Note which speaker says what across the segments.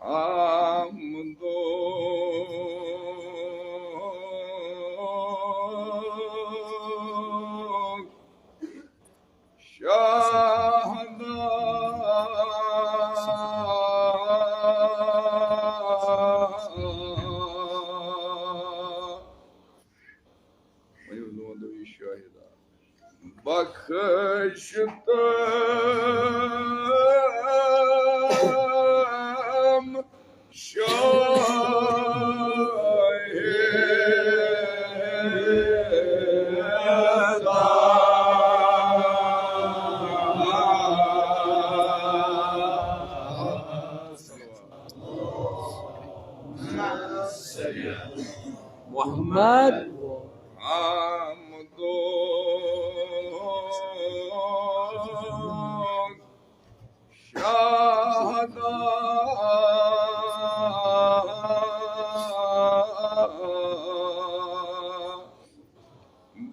Speaker 1: حمدو bakıştım
Speaker 2: Muhammed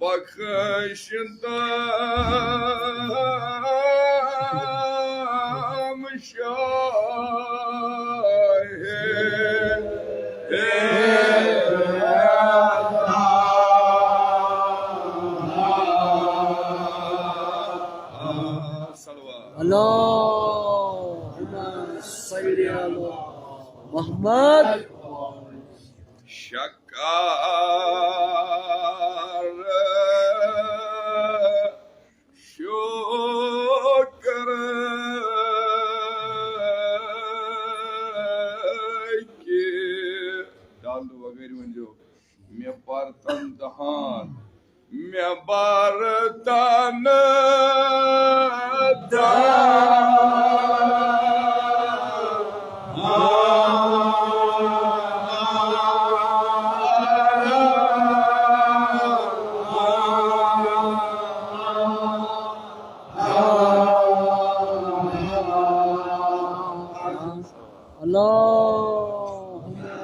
Speaker 1: bakıştım
Speaker 2: Allahümme salli ala Muhammed
Speaker 1: şakar şükür ki daldu वगैरह म्हणजे me bartan dahan me bartan
Speaker 2: Allahümme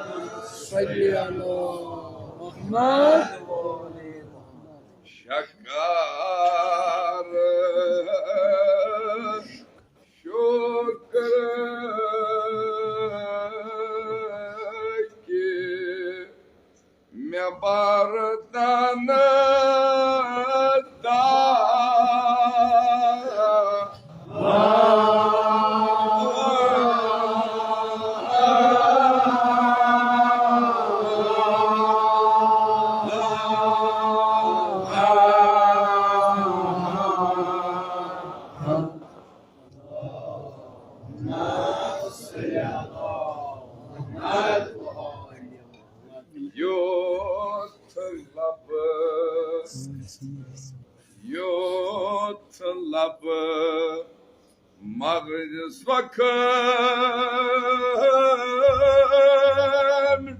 Speaker 2: salli ala Muhammed
Speaker 1: şakar şükür ki me bardan yutlabı mağrız vakın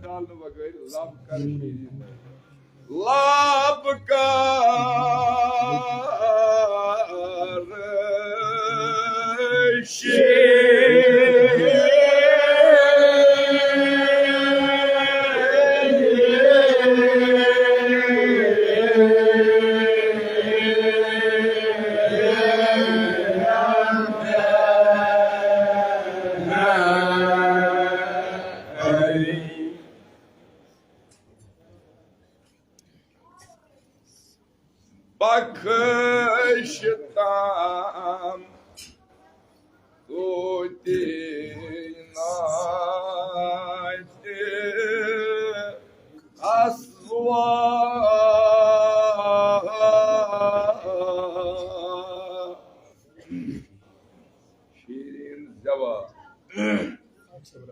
Speaker 1: daldı bakayım lab karşı lab karşı bakıştan tutinaydı asla şirin zeva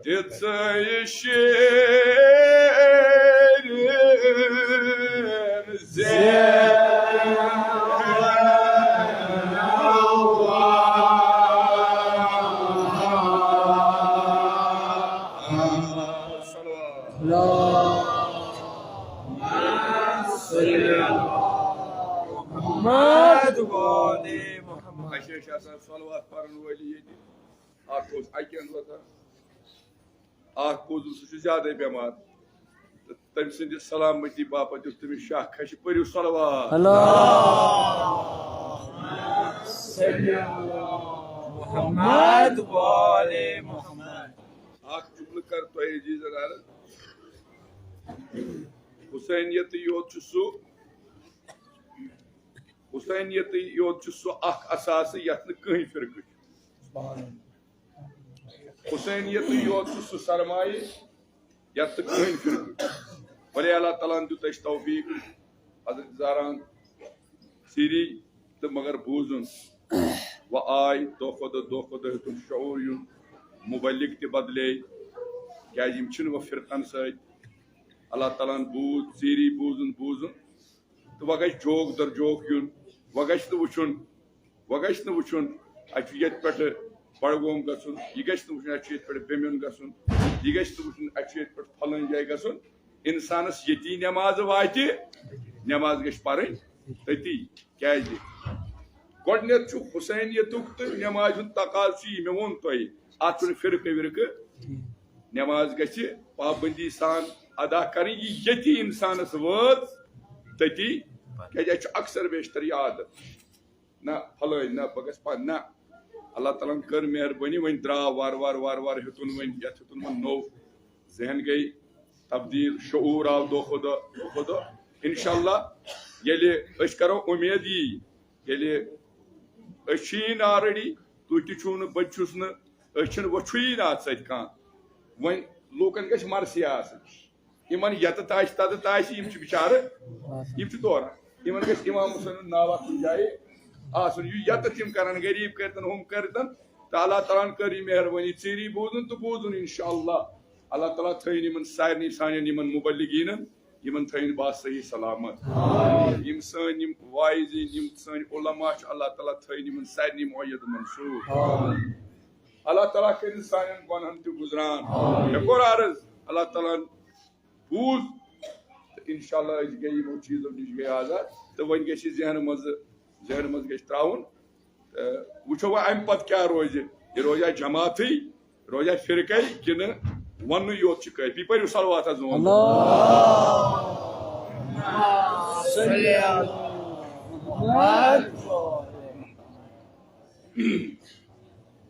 Speaker 1: titsi şirin zeva
Speaker 2: Muhammed
Speaker 1: Ayşe şahsen salavat parın veliydi. Akkoz ayken vata. Akkozun suçu ziyade bemar. Tabi sindi salameti bapa düstümü şah kaşı pırı salavat.
Speaker 2: Allahümme salli ala Muhammed ve ali Muhammed.
Speaker 1: Ak कर तो अजीजन अर्ज हुसैनियत योत सु हुसैनियत योत सु अख असास यत न कहीं फिरक हुसैनियत योत सु सरमाए यत कहीं फिरक वले अल्लाह ताला दुत तौफीक हजरत ज़ारान सीरी तो मगर बूजुन व आय दो खुद तुम शऊर युन मुबलिक ते बदले क्या वो फिरकन सत अल्लाह ताला बूज सीरी बूजुन तो वह गश जोक दर जोक युन वह गश वुचुन ये पे बड़गोम गसुन यह गश वुचुन पे बेमिन गसुन यह गश वुचुन पे फलन जाय गसुन इंसानस यती नमाज वात नमाज गश पढ़ तती क्या गोडनेत हुसैनियतुक तो नमाज तकाज मे वोन तुह अत फिरक विरक नमाज गि पाबंदी सान अदा कर यती इंसानस वात तती क्या अक्सर बेशतर याद ना फलन ना बह गस ना अल्लाह ताला कर मेहरबानी वन द्राव वार हेतुन वन हेतुन वन नो जहन गई तब्दील शऊर आव दो खुद इंशाअल्लाह ये करो उम्मीद ये ऑलरेडी तुह तु बचुस नुन वुई ना अत सत वन लूकन गश मर्सी इन यत तत बिचार तोरान इन गश इमाम हुसैन नावा कुछ जाए यत तिम कर गरीब कर हम कर तो अल्लाह ताला कर मेहरबानी चीरी बूजुन तो बूजुन इंशाअल्लाह अल्लाह ताला थन सारे सान मुबलिगीन थन बात सही सलामत सन वाइज सन उलमा अल्लाह ताला थन सारे मुयद मंसूर अल्लाह ताला कर सान गुनहन तो गुजरान मे कोर अर्ज अल्लाह ताला बूज इंशाअल्लाह गई यमो चीजों नश गई आजाद तो वन गि जहन मज गि त्राउन वो अम पे क्या रोज यह रोजा जमात रोजा फिरक कि वन योत काफी पो सलवात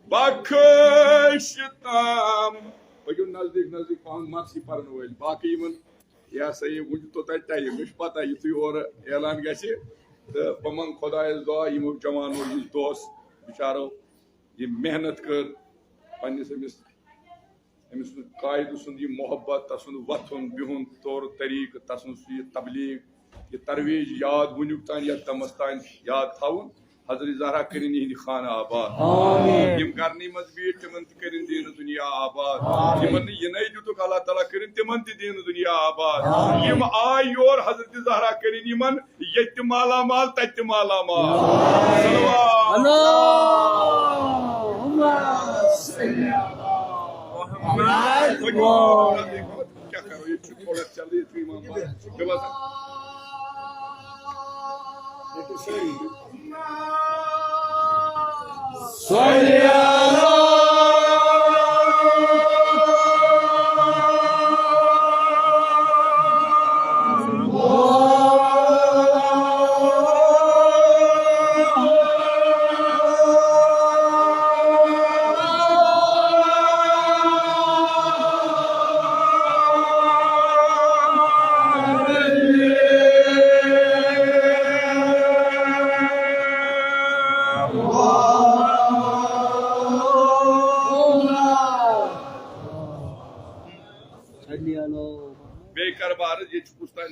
Speaker 1: बखशताम पो नजदीक नजदीक पान मर्सी पर्न वल बाकी यह सा ये वो तो टाइम मे पता यु और ऐलान गि तो बह मंग खुदायस दुआ यमो जवानो यह दोस बिचारो ये मेहनत कर पन्निस अमिस कायद सुंद यह मोहब्बत तसुंद वथुन बिहुन तौर तरीक तसुंद तबलीग ये तरवीज याद वुनुक तान या तमस तान याद थाउन हजरत ज़हरा करिन यह खाना आबाद यम करनी मज बीट तिमन करिन दीन दुनिया आबाद यमन यनै दुतुक अल्लाह ताला करिन तिमन दीन दुनिया आबाद यम आय योर हजरत ज़हरा करिन यमन यत माला माल तत माला माल क्या करो ये थोड़ा चल रही थी इमाम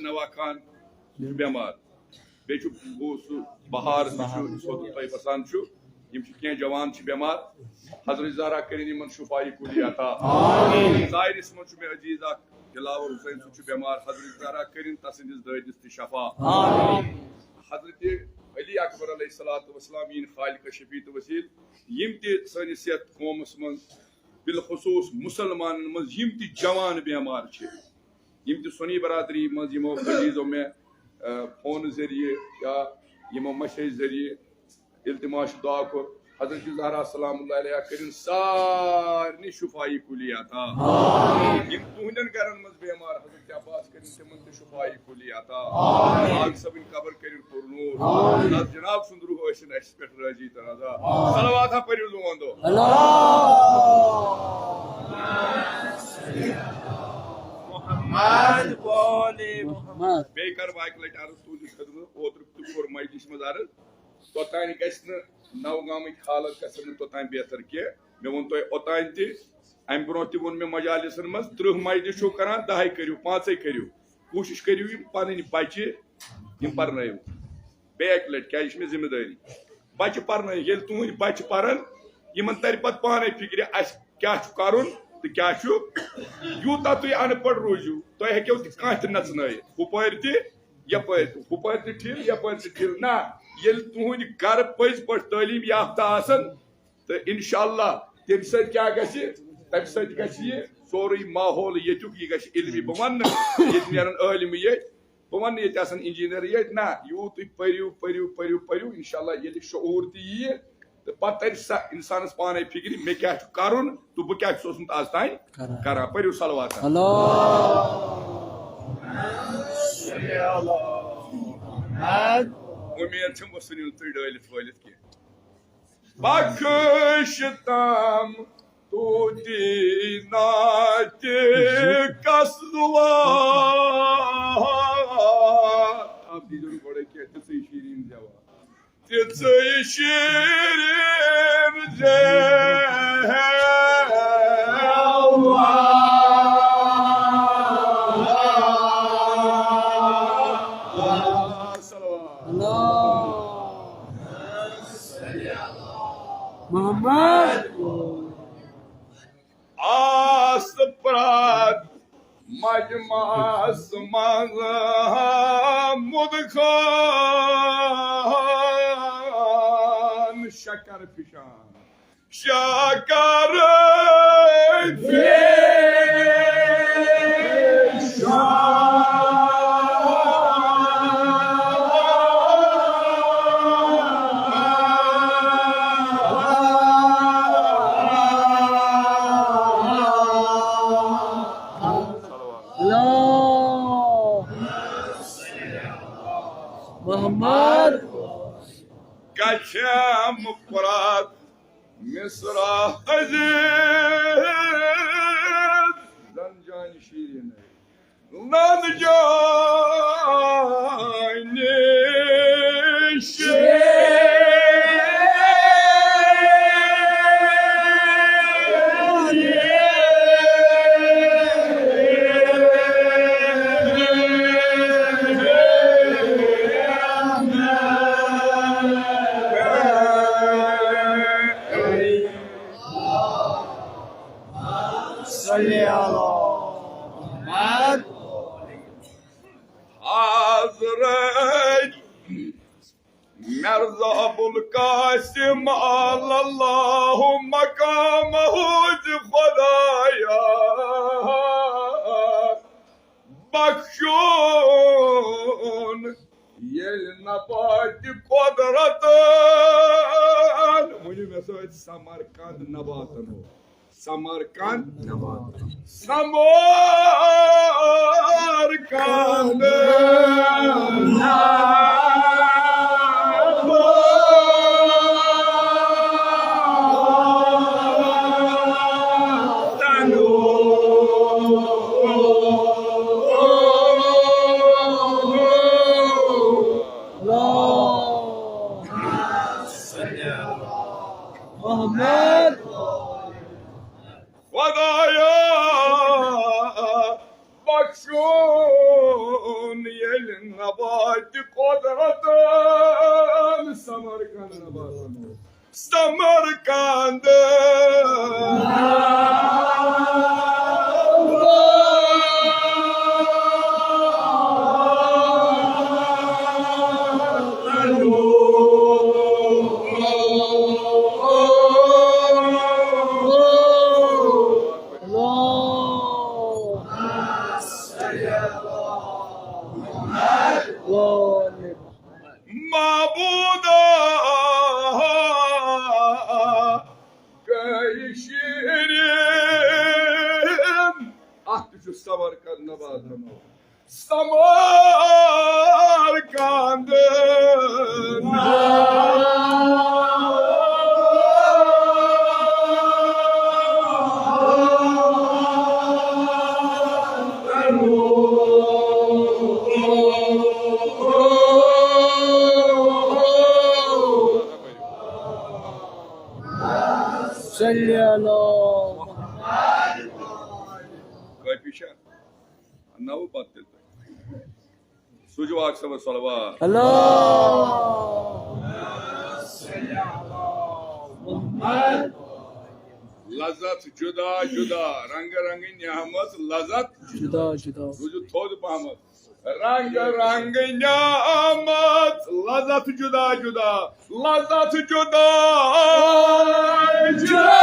Speaker 1: नवा खान बेमार बे बहार बसान कह जवान बेमार हजरत ज़हरा करिन शुफाई कुली अता ज़ाहिरिस मे अजीज दिलावर हुसैन सह बेमार हजरत ज़हरा करिन तसंदिस ददिस त शफा हजरत अली अकबर अलैहिस्सलाम इन खालिक शफी तो वसील यम तस कौमस मज बिलखुसूस मुसलमान मज यम जवान बेमार यम सुनी बरादरी मज यमो अजीजों में फोन जरिए या यमो मैसेज जरिए इल्तिमाश दुआ को हजरत ज़हरा सलामुल्लाह अलैहा करिन सारनी शुफाई कुली अता यम तुहंदन घरन मज बेमार हजरत अब्बास करिन तिमन त शुफाई कुली अता आग सब इन कब्र करिन पुरनूर जनाब सुंदरू होशन अस पे राजी तराजा सलावत हा परियो वंदो अल्लाह एक लट अर्ज तुज ओतर कोर मजलिस मज अर्ज तोतान गि नवगाम हालत गसन तोतान बेहतर कह मे वो तुम ओतान तम ब्रो तोन मे मजालिसन मज 30 मजलिस कर 10 करू 5 करू कोशिश करू पन बच्चे पर्न बे एक लट क्या मे जिम्मेदारी बच्चे पर्न ये तुंद बच्चे पान तर पे पाने फिक्र क्या कर तो क्या यूता तुम अनपढ़ रूजू तुम हेको कह नचन हुपर तपर हुपर ठिल यपर ठिल ना ये तुंद घर पज पे तालीम याफ्ता तो इनशाला तम क्या तम सह सोरे माहौल ये इलमी बह वन इलम ये बह वन ये इंजीनियर ये ना यू तुम परू परू परू परू इनशाला ये शूर ती तो पे इंसानस पाने फिक्र मे क्या कर तो बह क्या आज तान कर परू सलवात उम्मीद वो सुनिल तुम डलित वलित कह बख्श तम तू दीनात कसवा आप दीजिए बड़े क्या तिसे शीरीन जवाब तिसे शीरीन
Speaker 2: मोहम्मद
Speaker 1: आस प्रात मजमास मज मुदखान शकर फिशान शकर
Speaker 2: मोहम्मद
Speaker 1: कछम प्रात मिसरा अजीज रमजान शीरीन रमजान मिर्जा अबुल कासिम अल्लाहु मकामहु खुदाया बख्शून ये नबात कुदरतन मुझे में सो समरकंद नबातन हो समरकंद नबातन समरकंद
Speaker 2: मोहम्मद
Speaker 1: खुदाया बख्शून ये नबात कुदरतन समरकंद नबातन समरकंद माबूदा कई शीरीन आह समरकंद नबातन समरकंद
Speaker 2: सल्ली अला
Speaker 1: Kai pisha? Annavu battel. Sujwak sabah salawat.
Speaker 2: अल्लाह सल्ली अला Mohammad
Speaker 1: Lazat juda juda. Ranga rangi niyamat lazat.
Speaker 2: जुदा जुदा
Speaker 1: Ruju thod pahamat. Ranga rangi niyamat lazat juda juda. Lazat juda juda.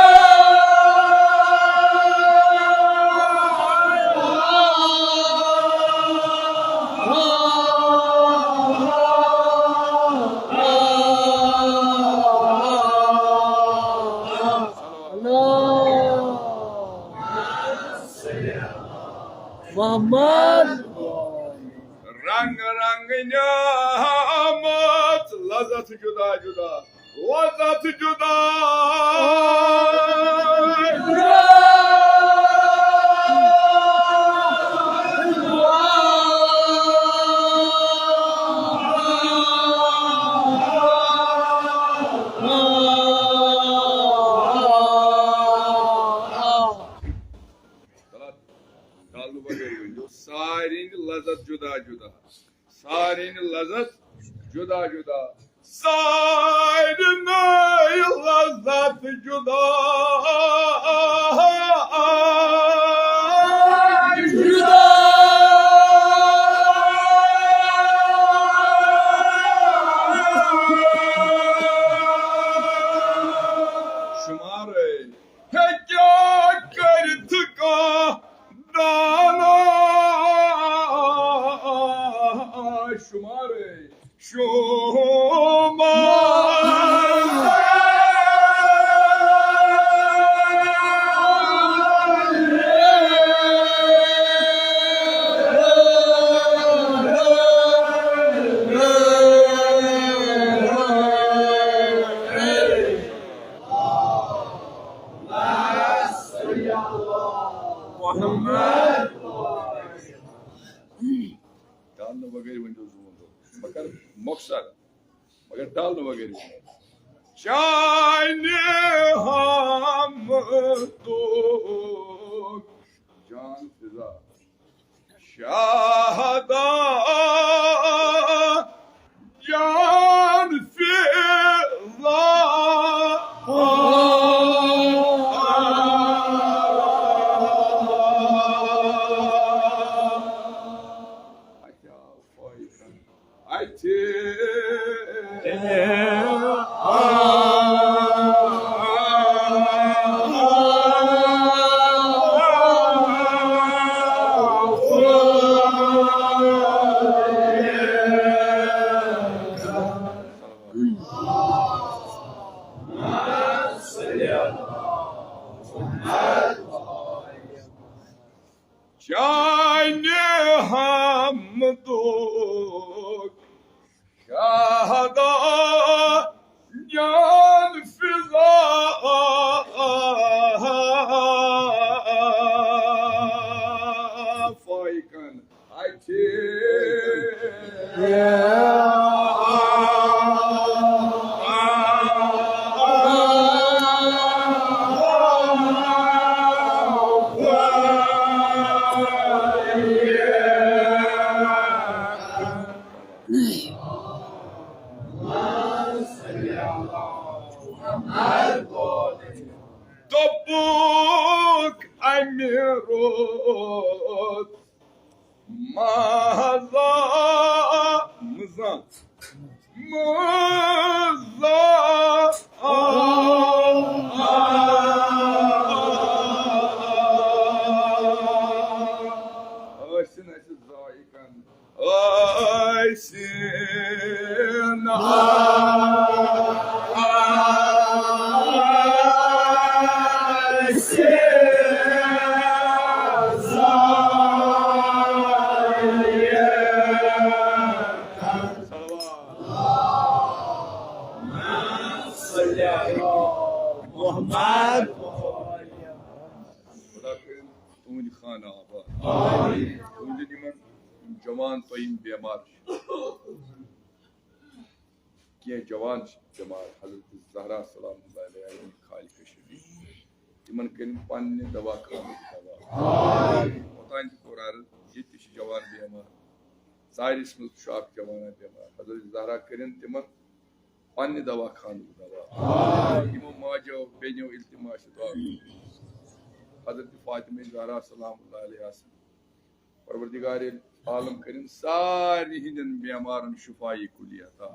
Speaker 2: Mohammad
Speaker 1: Rang rang niyamat lazat juda juda. Lazat juda juda. Dalı bagayı önce. Sarin lazat juda juda. Sarin lazat juda juda. Sarin lazat juda juda. Şumare hekya kartıka dana şumare डालना वगैरह windows window मगर मकसद मगर डालना वगैरह शाने हम तो जान फिजा शाहदा जान फिजा Şahane hamdok şahada can fiza faykan ayte Topuk amirot maza mıza mıza Aysin aysin zayıkan Aysin
Speaker 2: Mohammad
Speaker 1: Bırakın Uni Khan Aba. Uni Liman Cavan Toyim Bemar. Ki Cavan Cemal Hazreti Zahra Salamullahi Aleyhi Khalik Şefi. तिमन करिन पन्ने दवा खानु दवा ओतान core अर्ज ये जवान बेमार सारिस मज जवान बेमार हजरत ज़हरा करिन तिमन पन्ने दवा खानु दवा इमो माजो बेनो इल्तिमास दुआ हजरत फातिमा ज़हरा सलामुल्लाह अलैहा परवरदिगार आलम करिन सारी हिंदन बेमारन शिफाई कुलियता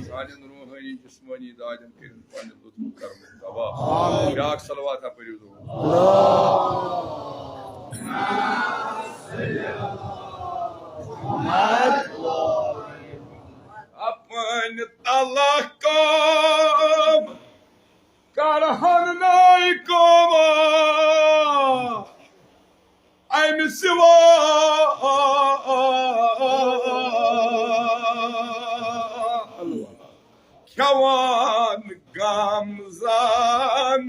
Speaker 1: सानन रूहानी जिस्मानी दादन करिन पन लुत्फ करम दवा ब्याक सलवात पढ़ियो दो अपन तलकम करहन नाई coma I'm Siva Kyawan Gamzan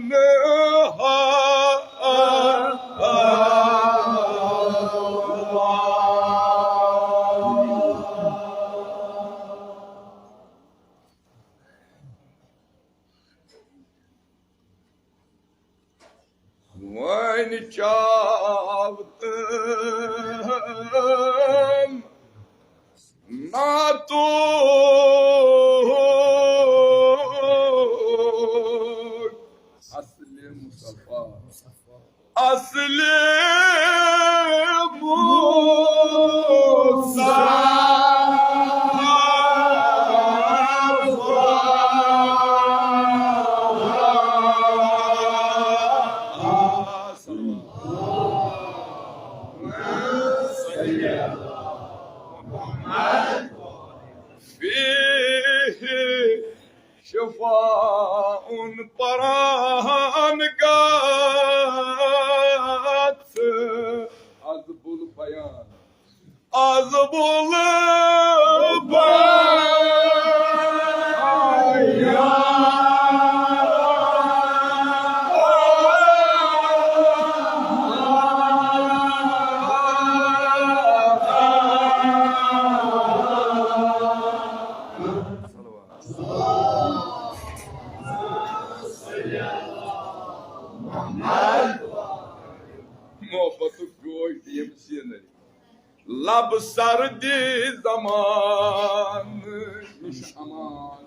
Speaker 1: Wine chavtam nato asli Mustafa asli شفاء برهان قات عذب البيان عذب लब सर्दी जमान निशामान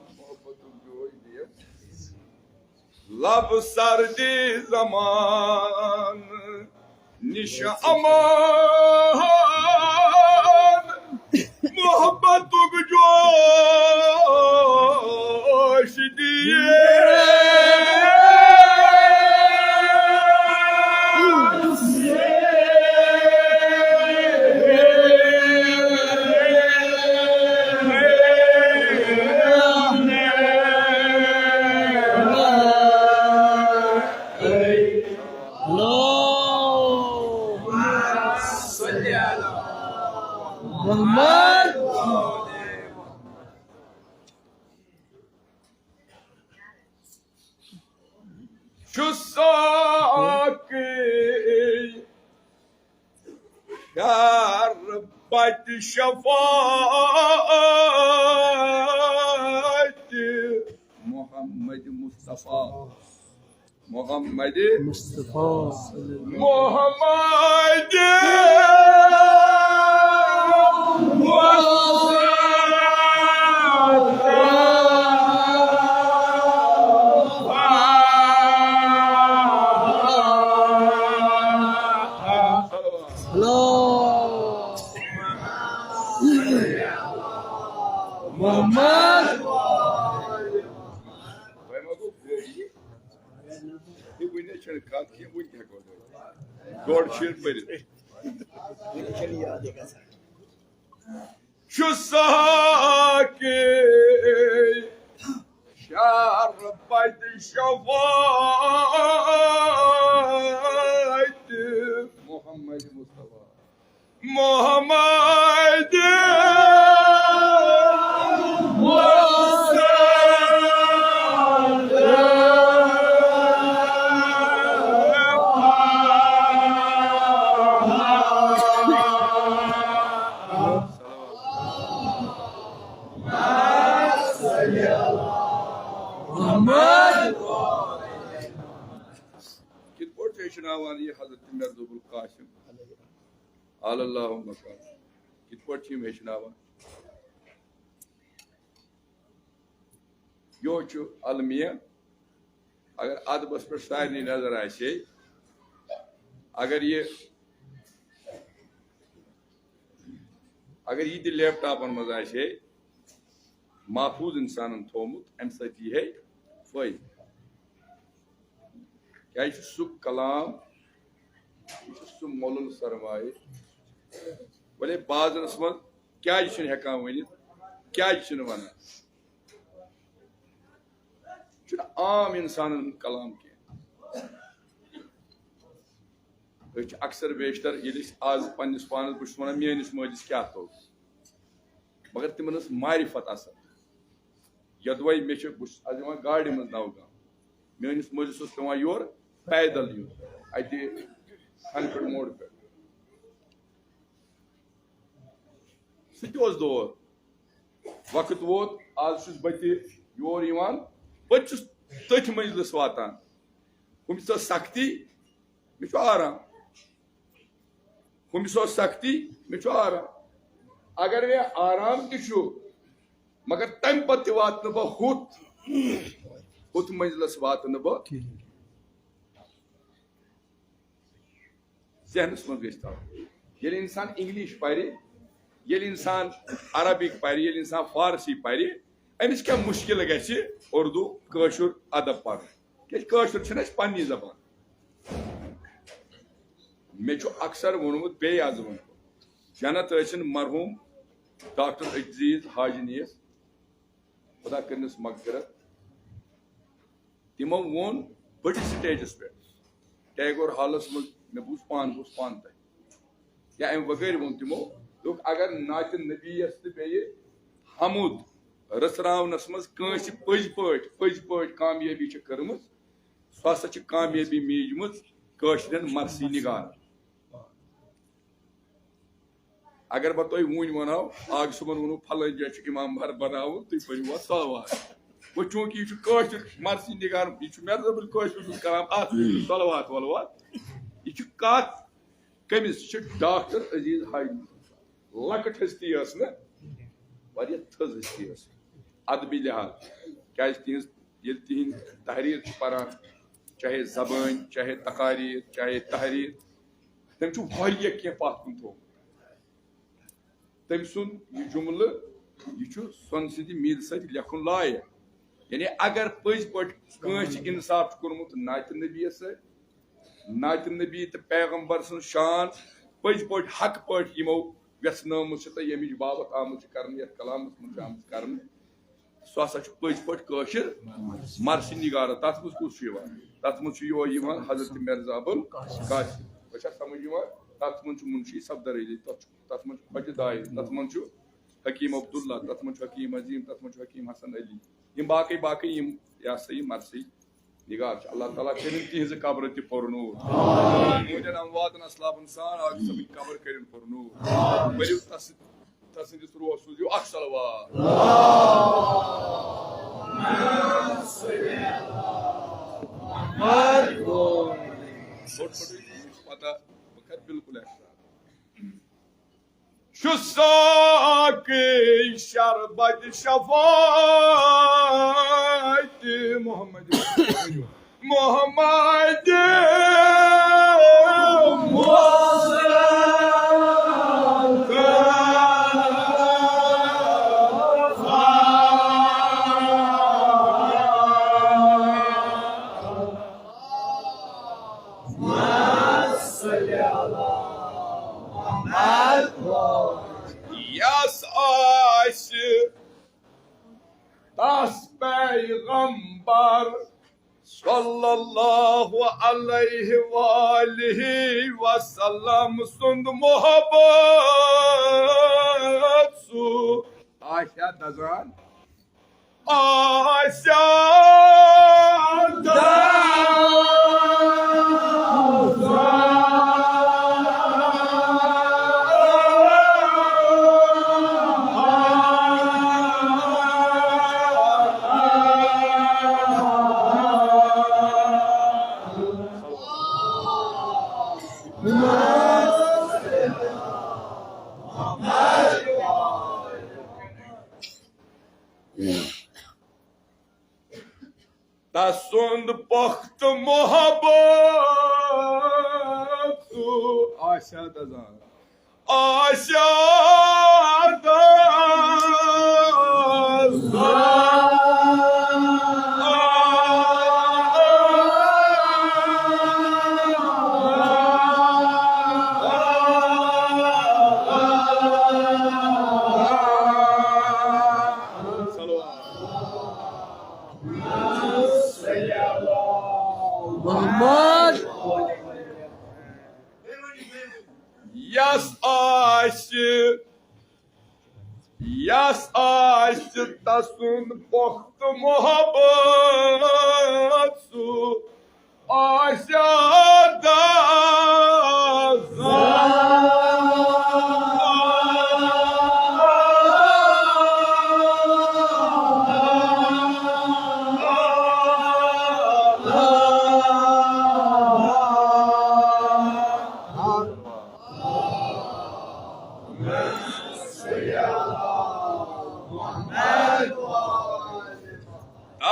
Speaker 1: लब सर्दी जमान निशामान मोहब्बत जोश दिए Bat şefaat Muhammed Mustafa Muhammed
Speaker 2: Mustafa
Speaker 1: Muhammed God shall put it. Shusake Shar Bait Shafat Muhammad Mustafa Muhammad हेचनावान ये हजरत मिर्जुल कासिम अल्लाहु मकान कित पट हेचनावान यो अलमिया अगर अदबस पे सारी नजर आसे अगर ये लैपटॉपन मज आसे महफूज इंसान थोमुत अम सत है फायद क्या सह कलाम सह मोल सरमाए भले बाजनस मज क्या हेकान वन क्या वन आम इंसान कलाम कह अक्सर बेशतर ये आज पन्निस पानस बहुत वन मेनिस मजिस क्या तो मगर तिमन मारिफत असल यदवै मे गाड़ मज नवगाम मेनिस मजिस पे योर पैदल यून अत खनपट मोड़ पे सह दौर वक्त वोत आज बत योर बस तथ मंजिलस वातान हुमिस सख्ती मे आराम हुमिस सख्ती मे आराम अगर मे आराम तु मगर तम पत वात बह हुत मंजिलस वात बह जहनस मज गई ये इंसान इंग्लिश पर ये इंसान अरबिक पर ये इंसान फारसी पर अमिस क्या मुश्किल गि उर्दू कशुर अदब पर कशुर पन्नी जबान मे अक्सर वोनमुत बे आज वन जनत मरहूम डॉक्टर अजीज हाजी नीस खुदा करनस मगफिरत तिमो वोन बड़िस स्टेजस पे टैगोर हॉलस मज मे बूस पान तह या अम वगैर वोन तिमो दोक अगर नात नबीस तो बे हमूद रसरावनस मज कंस पज पट कामयाबी कर्म सह हसा कामयाबी मीजम कशरन मरसी निगार अगर बह तुम वन वनो आग सुबह वो फलन जै इमाम भर बनाव तुम पो सलवार वो चूंकि यह मरसी निगार यह मेजबल कर सलवात वलवात यह कत कमिस डॉक्टर अजीज हाजी लकट हस्ती वारिया थज हस्ती अदबी लिहाज क्या तिहद तहरीर पान चाहे जबान चाहे तकारीर चाहे तहरीर तम कह पथ कुन थोमुत तम सुन यह जुमल यह सोन सद मील सत लेखुन लायक यानी अगर पज पट इंसाफ कोर्मुत नात नबी नात नबी तो पैगम्बर सन शान पज पट हक पट यमो व्यसनमुत तो यमिच बाबत आमुत कर कलामस मज आमुत कर सह हसा पज पट कशर मरसी निगार तथ मज कुछ तथ मज हजरत मिर्जुल कासिम बचा समझ तथ मज मुंशी सफदर अली तथ मज फज दाय तथ मज हकीम अब्दुल्ला तथ मज हकीम अजीम तथ मज हकीम हसन अली यम बाकी बाकी यम या सही मरसी निगार अल्लाह ताला करिन तिहज कब्र ति पुरनूर मुजन अमवातन अस्लाबन सान आग सभी कब्र करिन पुरनूर बलिउ तसंदिस रूह सुजु अक्सलवात पता बिल्कुल शुसाके शरबत शफात मोहम्मद मोहम्मद das पैगंबर सल्लल्लाहु अलैहि वालिहि वसल्लम सुंद मोहब्बत सु आशा दजान आशा Tasund paxt mohabbat Aşa da zan Aşa da
Speaker 2: Muhammad.
Speaker 1: Yas aşı tasun paxt mohabbat Aşağıda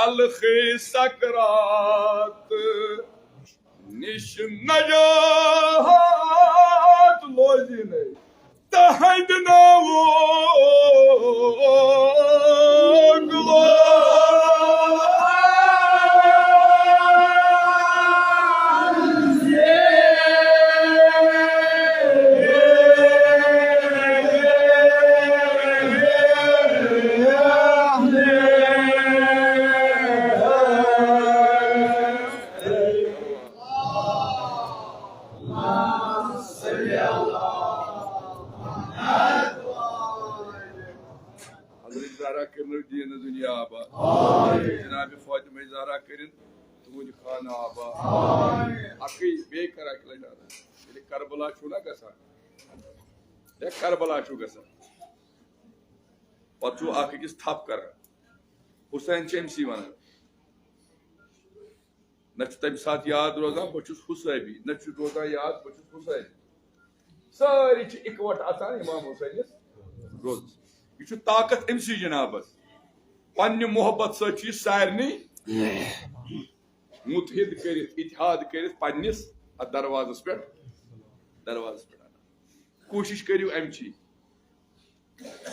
Speaker 1: Alxi sakrat niş najat lozine tahdna Cenab-ı Fatıma Zahra Kerin Tuğni Khan Aba Akı bey karaklaylar. Dedi Karbala şuna gasa. Ya Karbala şu gasa. Patu akı kis thap kara. Hüseyin Çemsi vana. Naçı tabi saat yad rozan başus Hüseybi. Naçı rozan yad başus Hüseybi. Sari çi ikvat atan İmam Hüseyin roz. Şu takat emsi Cenab-ı Panni muhabbat saçı sarni muthid kerit, ittihad kerit pannis darvazas pe koşiş keriu emçi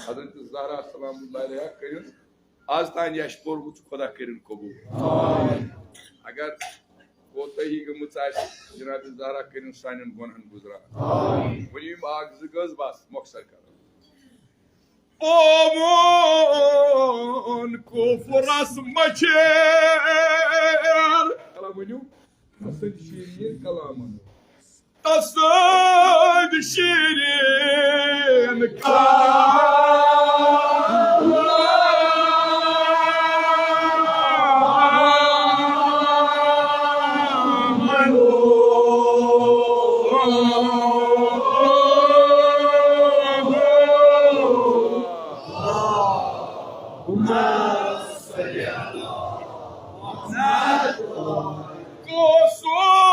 Speaker 1: Hazreti Zahra sallallahu aleyhi kerin az tan yaş pormut Khoda kerin kabul agar kotahi gımıt aş Cenab-ı Zahra kerin sanin gonan guzra Bunim ağzı göz bas moksar kar Omon kufras maçer Kalamını Tasad şirin kalamını Tasad şirin kalamını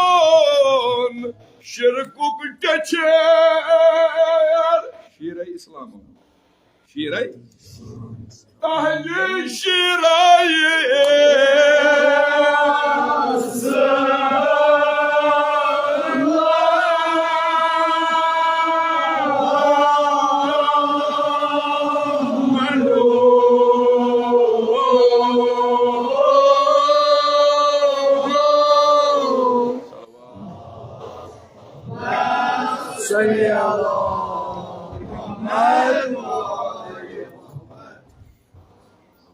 Speaker 1: Kosun şirkuk geçer Şire İslam'ı Şire Ahli şirayı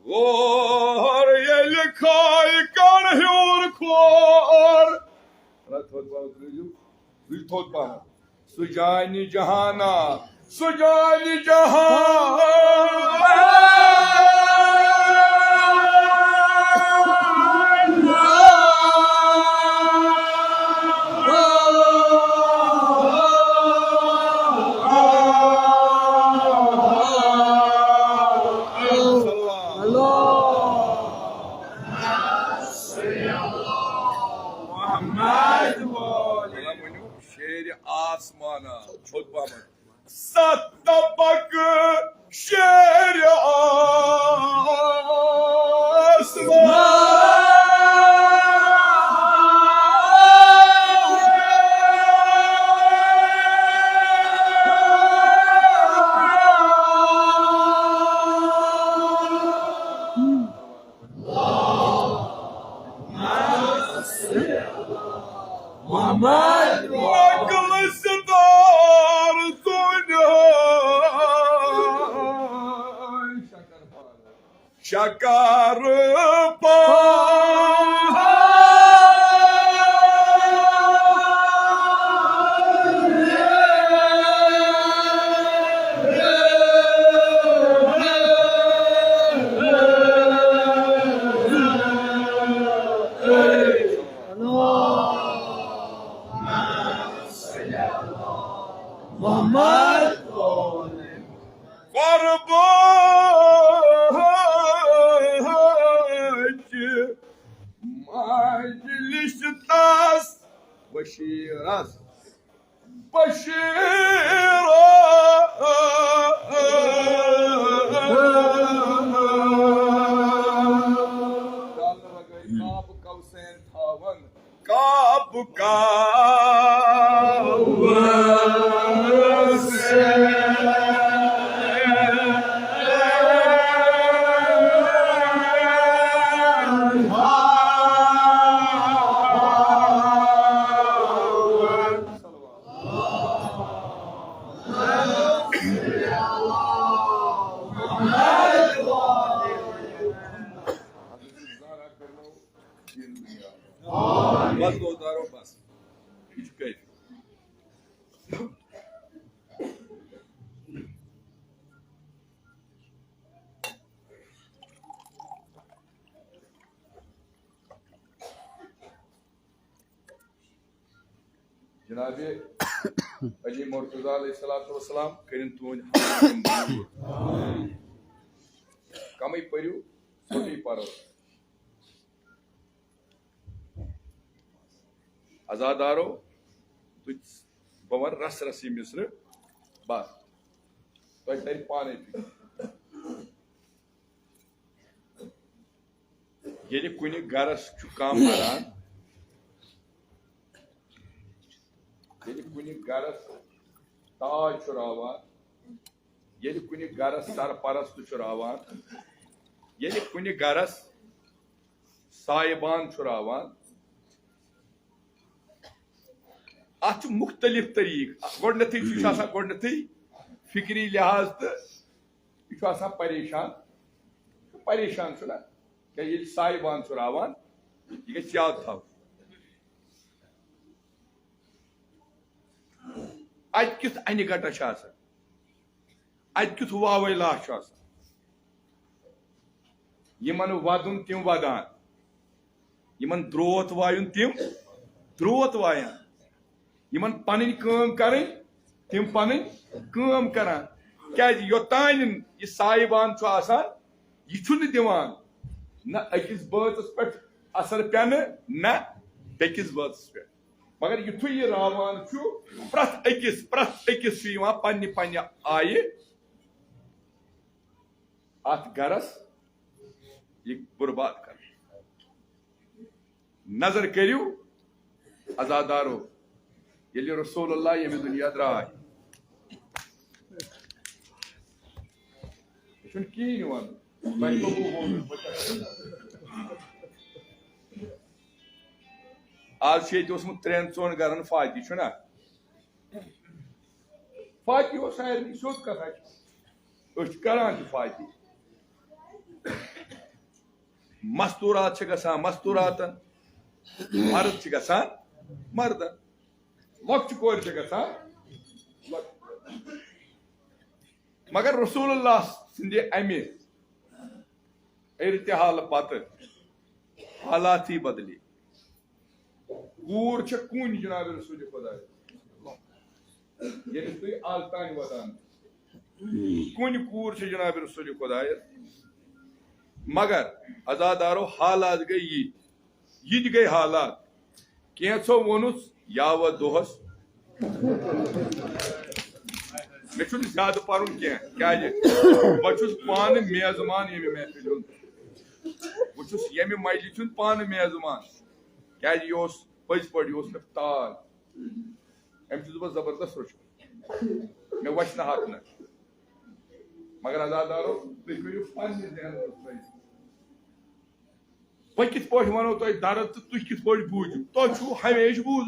Speaker 1: Vor yel kay kan hur kor Sujani jahana Sujani jahan आसमाना खुद पामत सतबक शेर
Speaker 2: Muhammad
Speaker 1: Şakar
Speaker 2: Muhammad
Speaker 1: Meclis tas Başiras Kab Kavsen Thavan Kab Bas Goldaro bas. Hiç kayıp. Cenab-ı Ali Murtaza Aleyhissalatu Vesselam kırın tuğun hamdın kamay pariu sofi paro azadaro tu bamar ras rasi misr bas tu teri pane yeli kuni garas chu kam karan yeli kuni garas taaj churavan yeli kuni garas sarparastu churavan yeli kuni garas sahiban churavan at muhtelif tariq godnati chu asa godnati fikri lihaz te chu asa pareshan chuna ke yeli sahiban churavan ye yad thav At kis ani gata şahsa. At kis vavayla şahsa. Yeman vadun tim vadan. Yeman drot vayun tim drot vayan. Yeman panin kım karın tim panin kım karan. Kaz yotanin ye sahiban şu asan yiçun divan. Na akis bağıtıs pet asar pyanı na bekis bağıtıs pet. Magar yutu ye ravan chu prat ekis şuyma panni ayı at garas yek burbat kar nazar kariu azadaro yeli Rasulullah yemi dünya dray şun ki niwan bay ko bu आज ये उसमें train चोन गरन फायदी छुना फायदी हो शायद शोध कथा उस करान की फायदी मस्तूरात छ गसान मस्तूरातन मर्द छ गसान मर्दन वक्त कोर छ गसान मगर रसूलुल्लाह सिंदे अमी इर्तिहाल पत हालात ही बदली कूर कून जनाब रसूल खुदा ये तुम आलतान वदान कुन कूर जनाब रसूल खुदा मगर अजादारो हालात गई ये गई हालात कैसो वोनुस याव दोहस मे ज्यादा पर्न क्या बहुत पान मेजमान ये महफिल बहुत ये मजलिस पान मेजमान क्या पज पे मे ताज अम्स बह जबरदस्त रोच मे वच हक न मगर अजादारो बह कित वनो तुम दर्द तो तुम कित बूझू तुम हमेश बूझ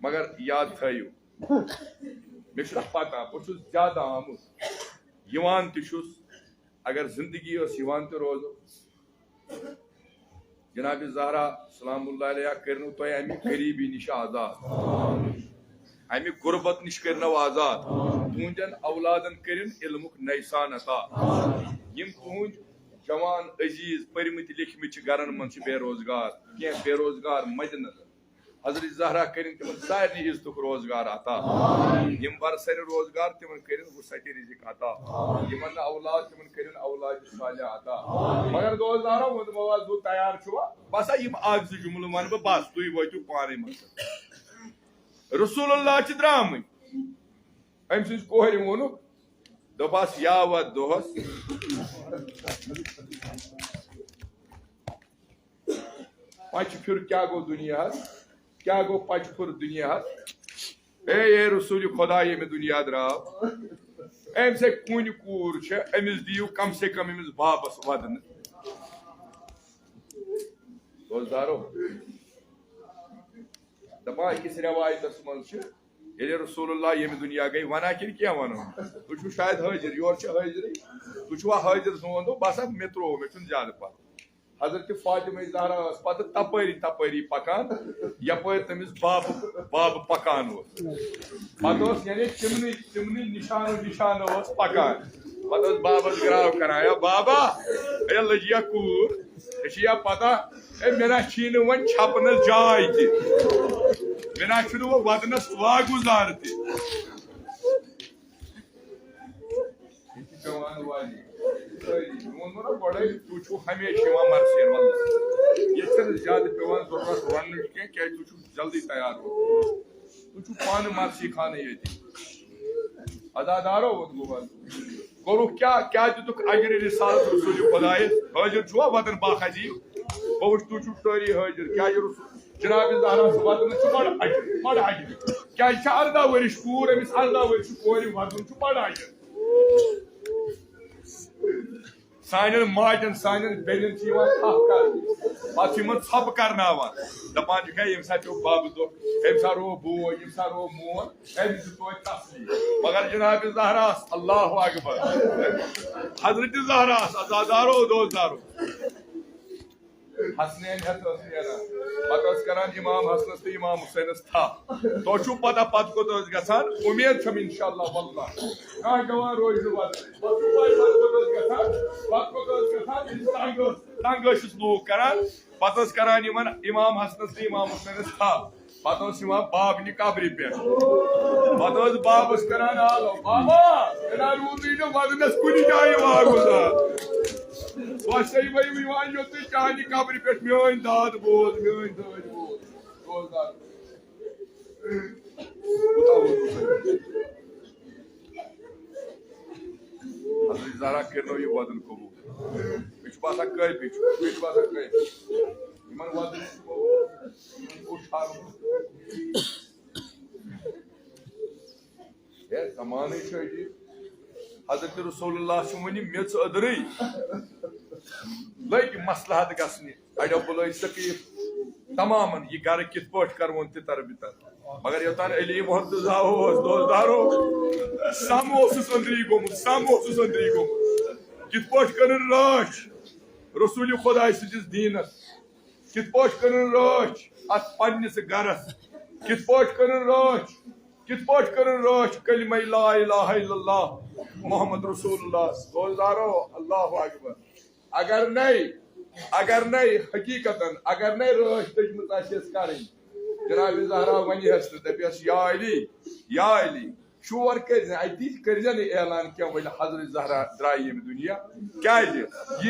Speaker 1: मगर याद थो मे पता बहुत ज्यादा आमुत अगर जिंदगी तो रोजो जनाब ज़हरा सलामुल्लाह अलैहा करनो तो अमि गरीबी निश आजाद अमि गुरबत निश करनो आजाद तुंदन औलादन करिन इल्मुक नैसान अता यम तुंद जवान अजीज परमित लिखमित गरन मन बेरोजगार क्या बेरोजगार मदन हजरत ज़हरा करिन तिमन सारे इज्जतुक रोजगार अता यम बरसर रोजगार तिमन करिन वसत रिजिक अता यमन औलाद तिमन करिन औलाद सालिह अता मगर दोस्तों वो मवाजू तैयार छुआ बस यम आग जुमल वन बस तुम वो पाने मकसद रसूलुल्लाह द्राम अम सज कोहर वोन दपास या व दोहस पच फिर क्या गो दुनिया क्या गो पच फिर दुनिया ए रसूल खुदा ये में दुनिया द्राव अम से कुन कूर अमिस दियो कम से कम अमिस बापस वदन दोस्तों दपा अकिस रवायतस मन ये रसूलुल्लाह ये दुनिया गई वना कि क्या वनो तुम शायद हाजिर योर हाजिर तुआ हाजिर सोन दो बस मे त्रो मे ज्यादा पा हजरत फातिमा ज़हरा पे तपरी तपरी पकान यपर तमिस बाब पकान पे तिमन निशान पकान पे बाबस ग्राव करान बाबा ए लजिया कूर या पता मे ना वन छपनस जाय मे ना वदनस वागुजार गई तू हमेशा मरसेर वल्ला ये ज्यादा पेवान जरूरत वन क्या तू जल्दी तैयार हो तू पान मरसी खाने ये अदादारो गोरु क्या क्या दुख अगर रिसाल रसूल खुदाए हाजिर छुआ वतन बाखजी बहुत तू सारी हाजिर क्या जनाब ज़हरा वतन बड़ अजर क्या अर्दा वरिश कूर अमिस अर्दा वरिश कोर वतन बड़ अजर सान माजन सान बेन थप कर दपान ये बब दो रो बो ये रो मोन तस्ली मगर जनाब ज़हरा अल्लाह अकबर हजरत ज़हरा अजादारो दोस्तदारो हसनैन करान इमाम हसनस तो इमाम हुसैनस था तो पता पत को गसान उम्मीद छम इंशाअल्लाह वल्लाह कह गवान रोज लूक करान पत करान इमाम हसनस तो इमाम हुसैनस था पत बाब नि कब्र पे पत बाबस करान आलो बाबा वदनस कुछ जाए वागुजार चाहनी कब्र पे मोन दाद बोल मोन दाद बोल हजरत ज़हरा करनो ये वदन कबूल बिच बासा कई बिच बासा कई इमन वदन उठार ये जमाने चाहिए हजरत रसूलुल्लाह वन मेच अदरई लग मसलहत गसने अड़ो बुल सकीफ तमाम यह गर कित करवन तितर बितर मगर योतान अली मुर्तजा दोस्तदारो सम अंदरी गोमुत कित कर राच रसूल खुदा सदिस दीनस कित कर राच अत पन्निस गरस कित कर राच कलिमा ला इलाहा इल्लल्लाह मोहम्मद रसूलुल्लाह दोस्तदारो अल्लाह अकबर अगर नहीं हकीकतन अगर नहीं राच तजमत करें जनाब ज़हरा वनहस दपस या अली शोर कर ऐलान क्या वल हजरत ज़हरा द्राय ये दुनिया क्या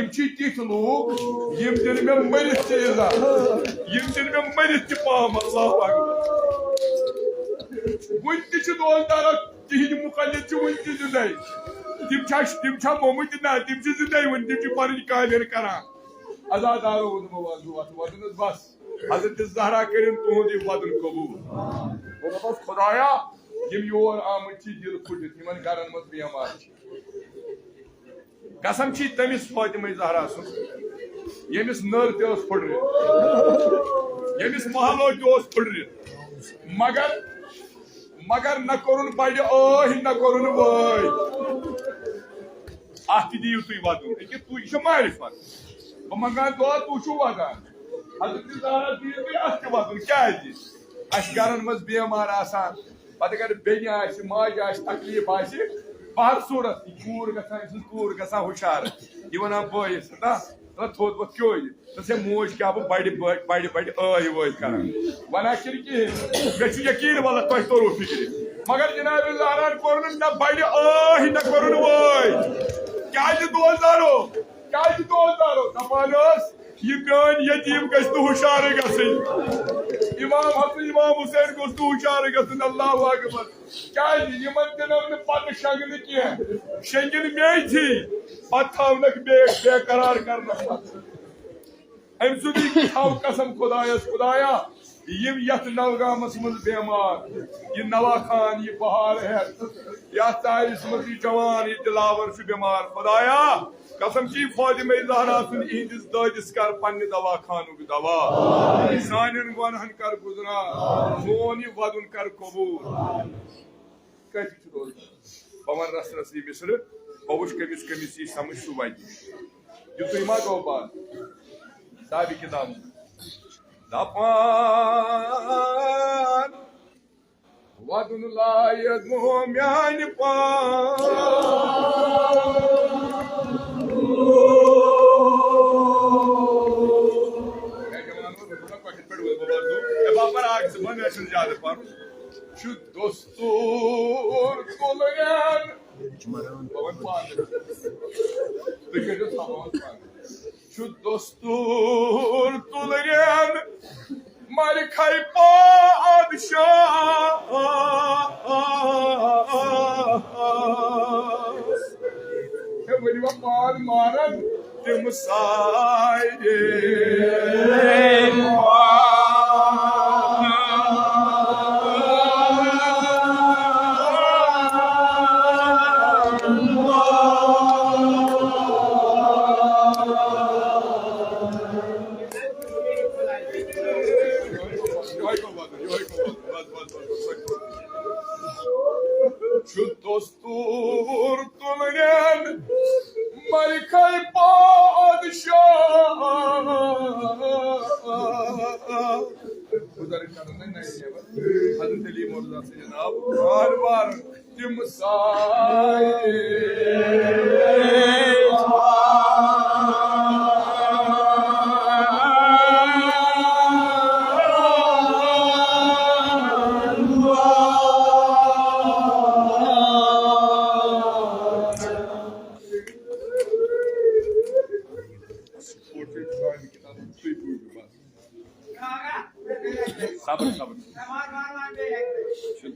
Speaker 1: तिथ लूक यम दिन मे मरित इज्जत यम दिन मे मरित पाम अल्लाह अकबर वन तोलदार तिहद मुखलिद वन जिंदे तिम मोमुत ना तिम जिंदे वन तिम पन कालिर करान अजादारो वदन बस हजरत ज़हरा करिन तुहद वदन कबूल बस खुदाया यम योर आमत दिल फुटित यमन गरन मज बेमार कसम तमिस फातिमा ज़हरा सुन यमिस नर ते फुट यमिस महलो ते फुट मगर न कोरुन बड़ न कोरुन वय अत दियो तुम वदन तु मारिफत बह मंगान दुआ तु वदान हजरत ज़हरा दियो तुम अत वदन क्या गरन मज बेमार आसान पत अगर बेन माज तकलीफ बहर सूरत कूर कूर ग हुशार यह वन बस ना थोद वो क्यों तो मोज क्या बड़ बड़ बड़ वय कर वना कहें मे यकीन वाला तुम तोर फिक्र मगर जनाब ज़हरान कोर न बड़ न कोर वय क्या दोलदारो दपान यह मान यतीम गस हुशार गई इमाम हसन इमाम हुसैन गोस हुशार गन अल्लाह अकबर क्या दिन पत शंगन कह शंगन मे थी पत थवनक बेकरार कर अम सुव कसम खुदाया यम यथ नवगामस मज बेमार यह नवा खान यह बहार है यथ तारिस मज जवान यह दिलावर बेमार खुदाया कसम ची फातिमा ज़हरा सुन इहदिस दादिस कर पन्ने दवा खानुक दवा सानिन गुनाहन कर गुजरा सोन यह वदन कर कबूल कत बवन रस रस मिसर बवुश कमिस कमिस यह समझ सु वत युत मा गो बात साबि किताब दपान वदन लायक म्यान पान ज्यादा पर दोस्तूर कोलगन दोस्तूर कोलगन मर खाई पादशाह वन पाद मारन तिम साये दोस्तूर तुलगन मर खाई पादशाह हजरत अली मौला से जनाब बार बार तिम साये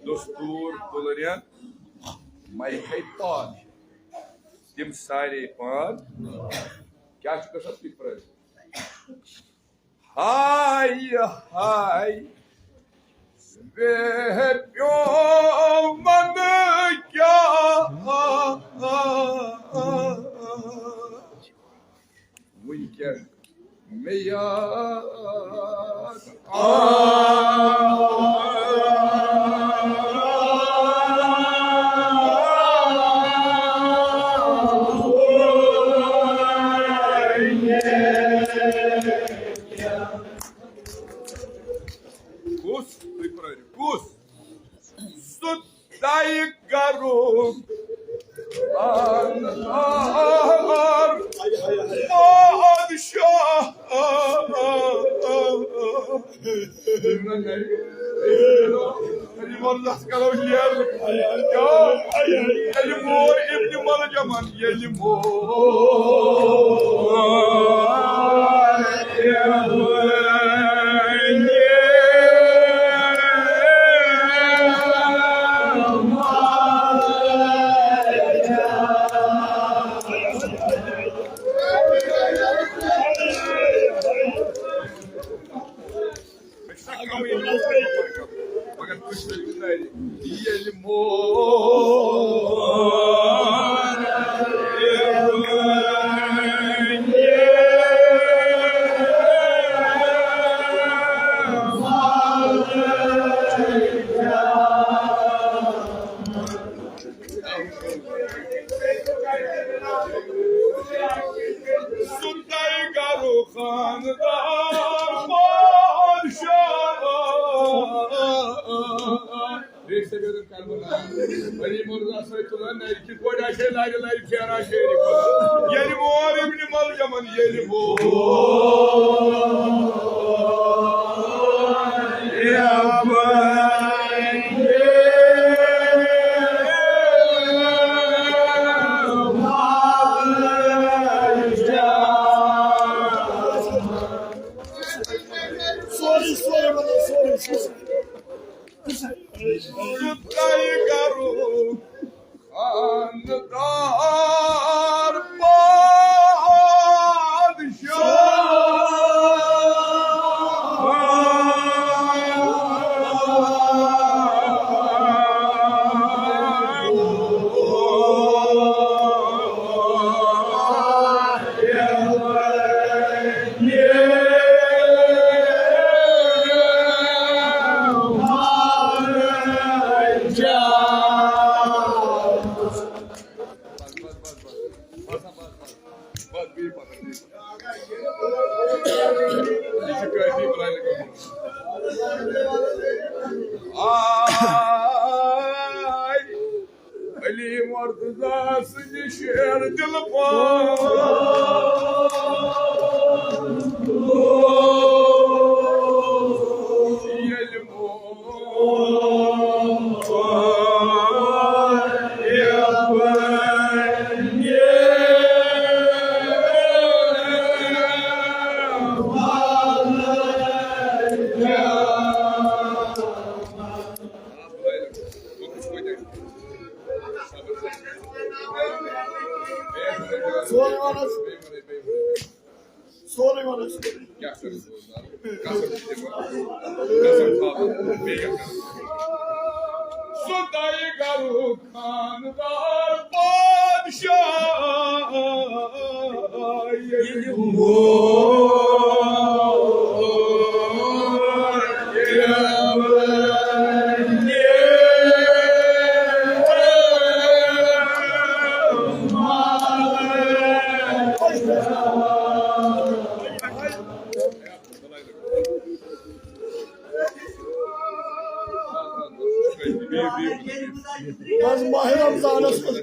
Speaker 1: दोस्तूर तुलरियन मर पाद तिम सारे पाद क्या हाय हाय वे प्यो मन क्या वनकन मे याद Fakat kuş bölümündeydi. Yiyelim o. Sultan Garuhan'dan padişah. Bir seviyorum kalbına. Benim orada sayıtılan erkek koyda şeyler içeren şeyleri koyda. Yeni bu alemini mal yaman yeni bu. Sultan Garuhan'dan Ay, Ali Murtaza'sı düşerdi yiyelim o. Sultan Garuhan'dan padişah yedim
Speaker 3: Mas morremos a nossa.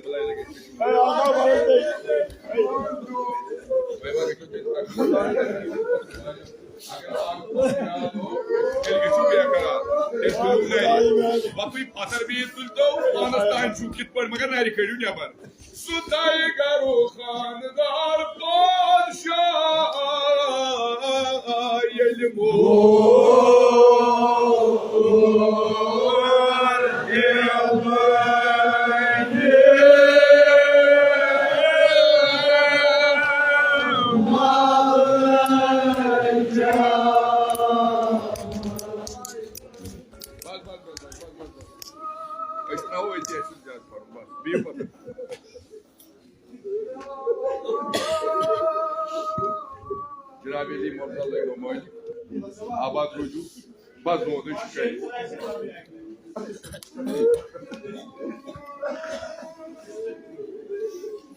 Speaker 1: Sultan Garuhan'dan padişah yelim o. Cenab-ı Mortala'yı romayı, abad roju, baz modu çıkıyor.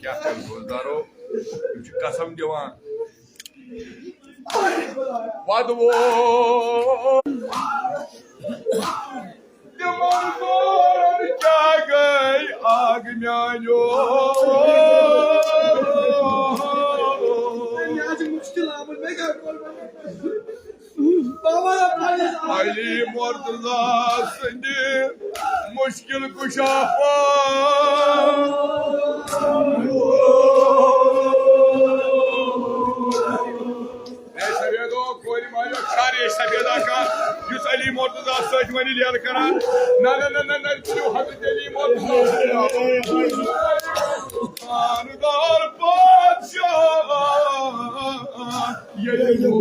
Speaker 1: क्या कर बोलदारो कसम दिवान वादवो दिवान core क्या गई आग म्यानो Ali Murtaza sindi muşkil kuşafa ne seviyedo koli mayo çare seviyeda ka yüz Ali Murtaza sajmani liyar kara na tulu Hazret Ali Murtaza Kandar padişah yelim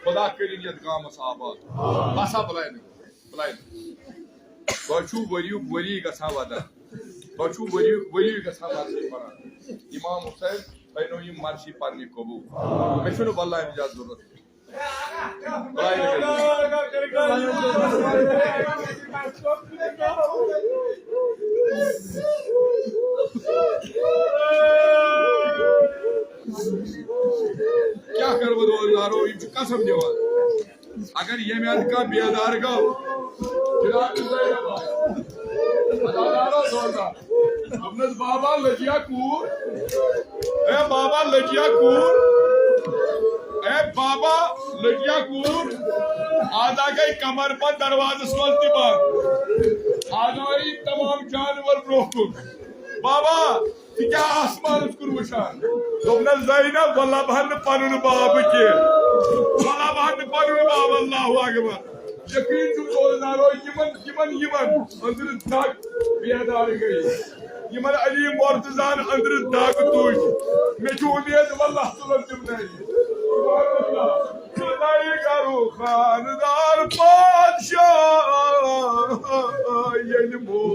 Speaker 1: खुदा करिन यथ गामस आबाद बसा बुलाइन तुझु वरी गसान वदन तुझु वरी गसान मर्सी परान इमाम हुसैन थो यह मर्सी पन्नी कबूल मे वल्लाह निजात जरूरत क्या कर रोजगारो कसम दिवान अगर ये का बेदार गो बाबा लजिया कूर बाबा लजिया कूर बाबा लजिया कूर आधा गई कमर पर दरवाजे सोचती बात आधाई तमाम जानवर ब्रोकुन बाबा क्या आसमान कुन वुचान दोपन ज़ैनब वल्लाह बहन पनुन बाब के वल्लाह बहन पनुन बाब अल्लाहु अकबर यकीन छु रोजदारो यमन अंदर दाग बेदार गई यमन अली मुर्तजान अंदर दाग तुज मे छु उम्मीद वल्लाह तुलन तुम नहीं खुदाई करो खानदार बादशाह ये मो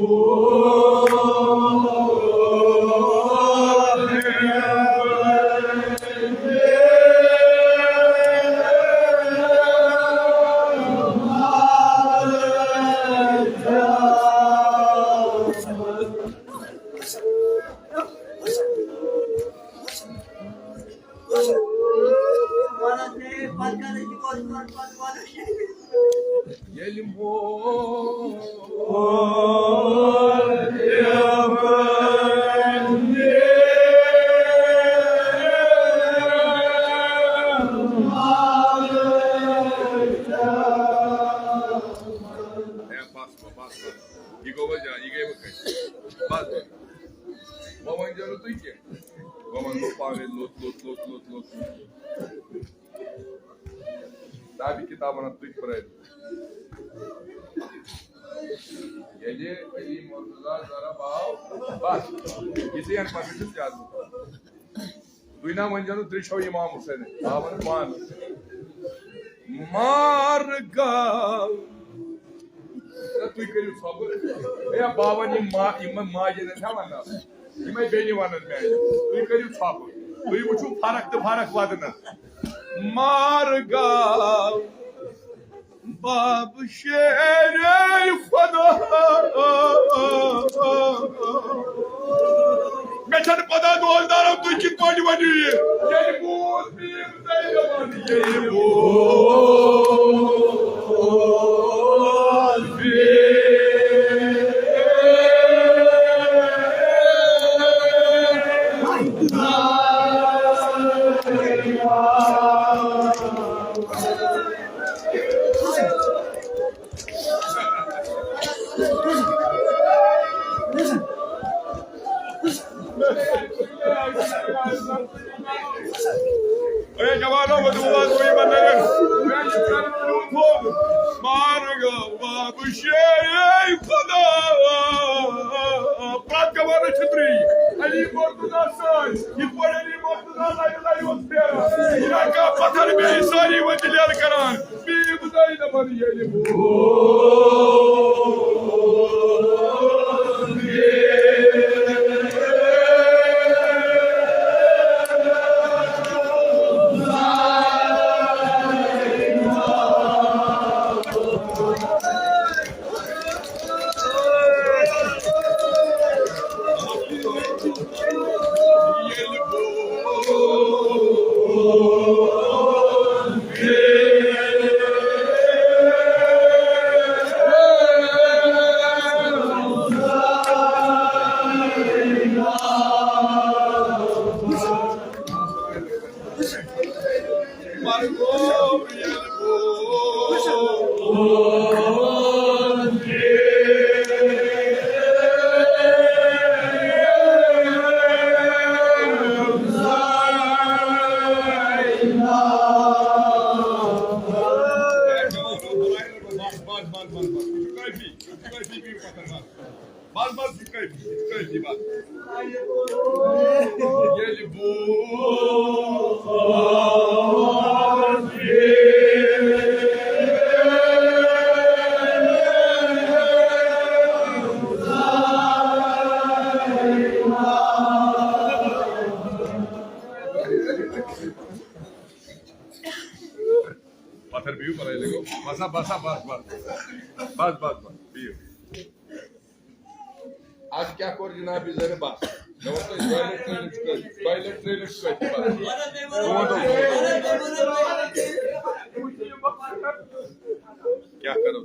Speaker 1: किताब तुझ पर ये अली मुर्तजा जरा बाव बस किसी अन परमिशन याद दुइना मंजनु त्रिशो इमाम हुसैन बावन पान मार गाव तुई करियो सबर ए बावन इम माजे न थावना इमे बेनी वनन मे तुई करियो सबर तुई वुचु फरक वदन मार गाव बाब शेर खुदा मैं छन पता दोलदार तु कित पाटी वनी ये बोल भी बताई ये बोल भी जवानों बदुआ कोई बंदे मैं कर फोन मारगा बाब शेर खुदा प्रात कवाने छतरी अली मुर्तजा सन ये पड़े अली मुर्तजा लाई वस्तेरा इलाका पत्थर में सारी वजलियार करान बी बुदाई न बनी ये Bas çıkayım bak. Gel bu. Pater biu para ele. Bas. Biu. आज क्या कोऑर्डिनेट बिजनेस बात नवस्त टॉयलेट ट्रेनिंग क्या करो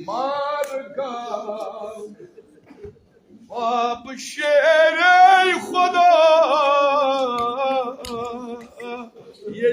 Speaker 1: मार्गा बाप शेर खुदा ये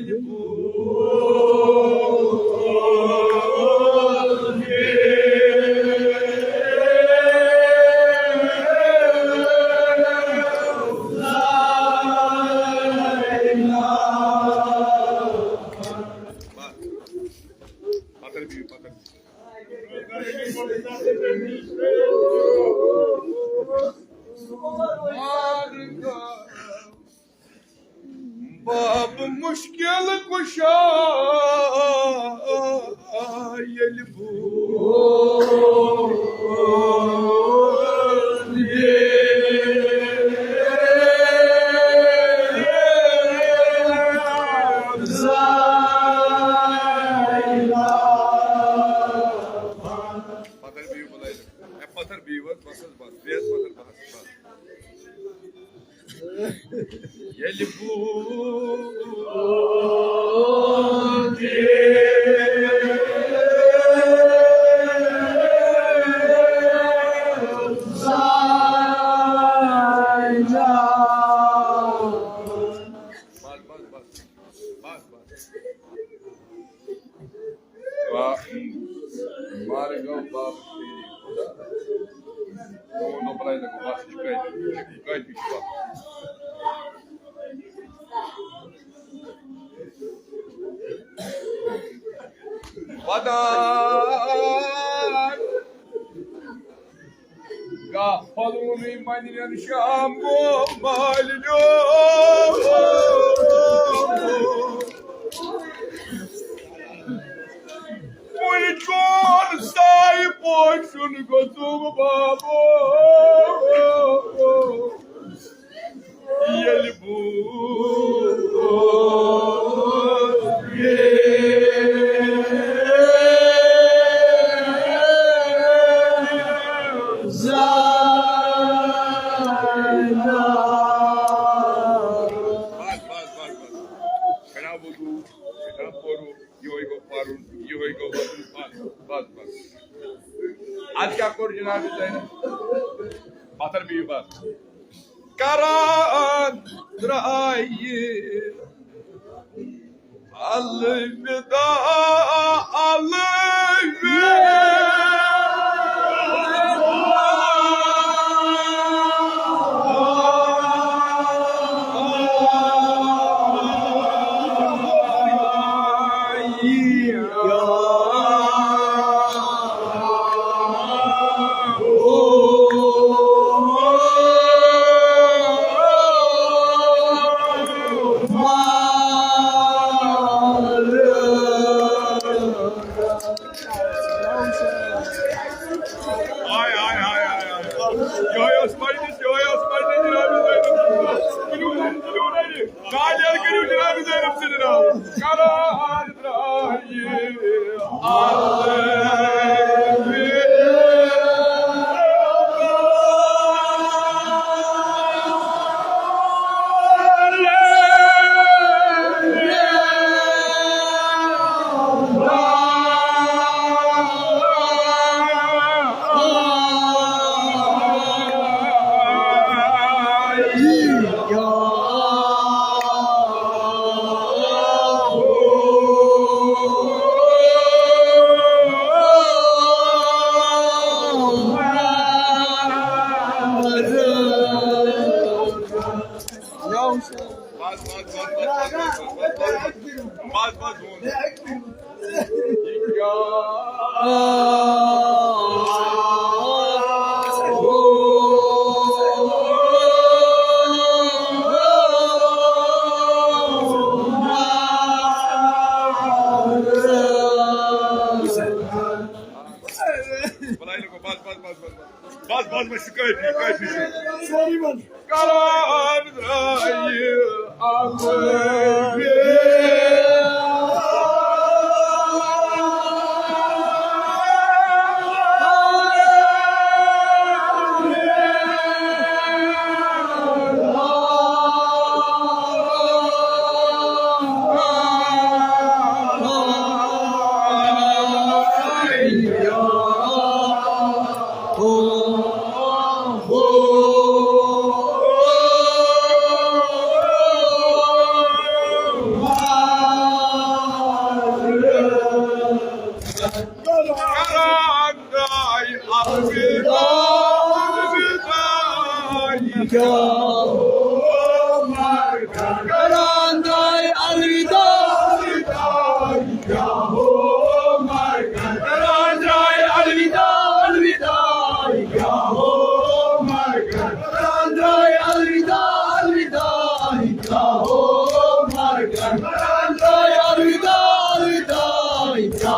Speaker 1: बाप मुश्किल कुशा यलबू पत्थर भी बस यलबू Полуный манерен шамбо малю. Мой чон стай почун готов бабо. Я люблю. आज क्या कोऑर्डिनेट है पाथर भी बात karan rayı alvida başı kayfi.
Speaker 2: Sorry man.
Speaker 1: Kalandrayı alır.
Speaker 2: Karanday alvida. Karanday alvida, alvida. Karanday alvida, alvida. Karanday alvida, alvida.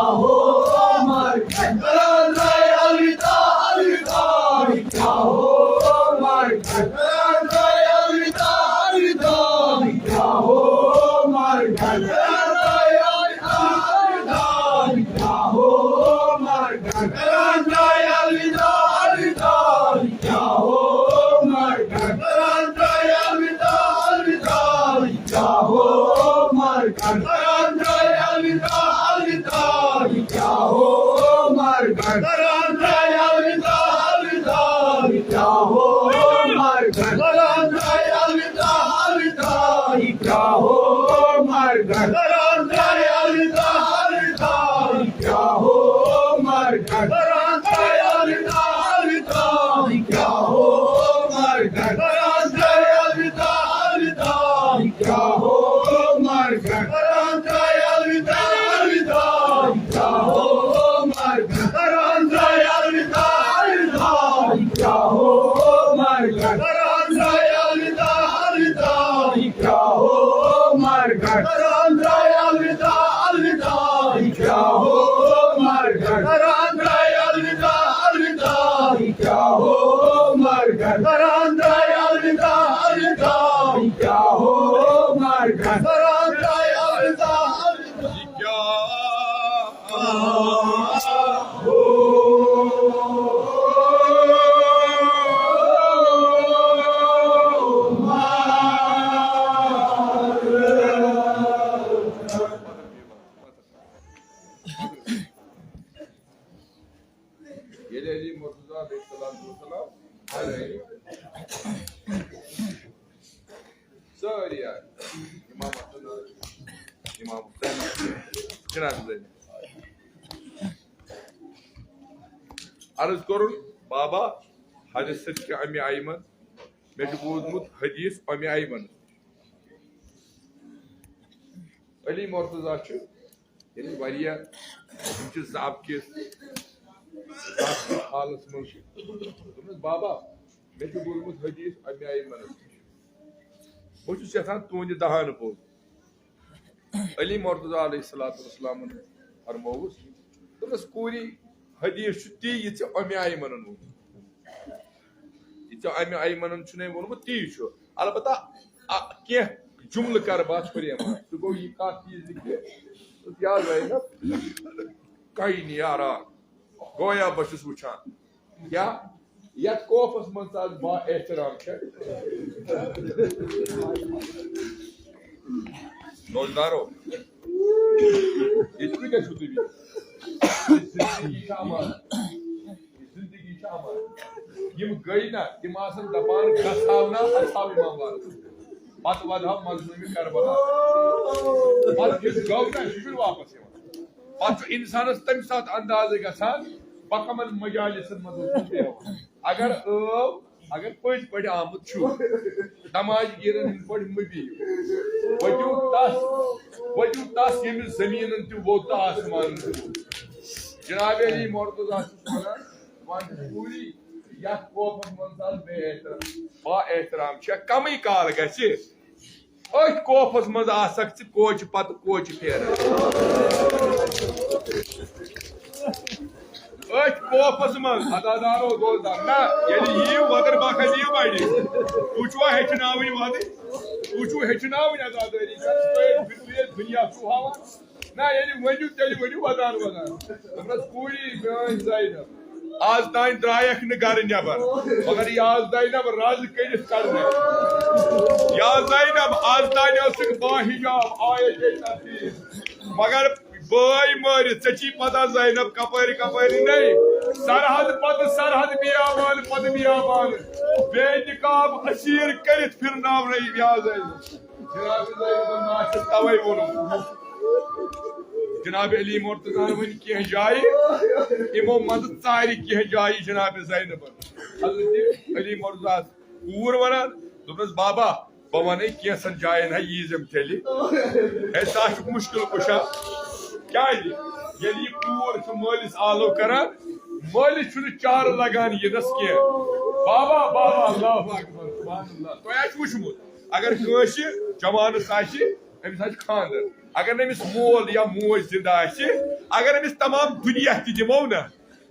Speaker 2: Karanday alvida, alvida.
Speaker 1: Geleli Murtaza Aleyhisselam. Söyle yani. İmam Hasan İmam Hüseyin. Arz korun baba hadis ki Ami Ayman mecbuzmut hadis Ami Ayman. Ali Murtaza şu yani variya çünkü zabkes halısımız baba mecbuzmut hadis Ami Ayman. Bu şu sefer tuğunca daha ne oldu? Ali Murtaza Aleyhisselam'ın armağus. Tımız kuri hadis şu değil ki Ami Ayman'ın oldu. İşte Ami Ayman'ın şu ne oldu mu değil şu. Albatta ki cümle karbaç kırıyor ama. Tu go yıkat dizlikle. Tu yaz ayına. Kayın yara. Goya başız uçan. Ya yat kofas mansal ba ehtiram ke. Noldaro. Hiçbir de şu değil. Zindagi şaman. Zindagi şaman. Yim gayna, yim asın dapan kasavna asab imam var. Bat vadha mazlumi Karbala. Bat yim gavna şükür vapas yim. Bat insanı tam saat andazı gasan, bakaman majalisin mazusun diyor. Agar pöç pöç amut şu. Damaj girin pöç mübi. Vacud tas yemin zeminin tu vota asmanın tu. Cenab-ı Ali Murtaza Şuşman'a Vanşuri yat kopam mansal ba ehtiram çek kamı kal gesi. Oy kopas maz asakçı koç pat koç pere. Oy बोफस मन अदादारो दोस्तार ना ये वदर बाखा ये बाड़ी पूछवा हेचनावी वादे पूछो हेचनावी अदादारी फिर दुनिया सुहावा ना ये वजू तेली वजू वदान वदान पूरी गान जाइना आज तान द्रायक न घर नबर मगर ये आज दाइनब राज करित करने याद दाइनब आज तान बाहिजाब आए मगर बाय मर ची पता जैनब कपर कपर नहीं सरहद पद सरहद बियाबान पद बियाबान बेनिकाब अशीर करित फिर नाव नहीं याद जनाब जैनब नाश तवै वोन जनाब अली मुर्तजा वन कह जाय इमो मज चार कह जाय जनाब जैनब हजरत अली मुर्तजा कूर वनान दोपस बाबा बह वन कैसन जायन यीजम तेलि ऐसा मुश्किल कुशा क्या ये कूर मालिस आलो करान मालिस चार लगान यनस कह बाबा बाबा अल्लाहु अकबर सुभान अल्लाह तो वुचमुत अगर कस जवानस अमिस खानदर अगर नमिस मोल या मोज जिंदा अगर अमिस तमाम दुनिया दिमो ना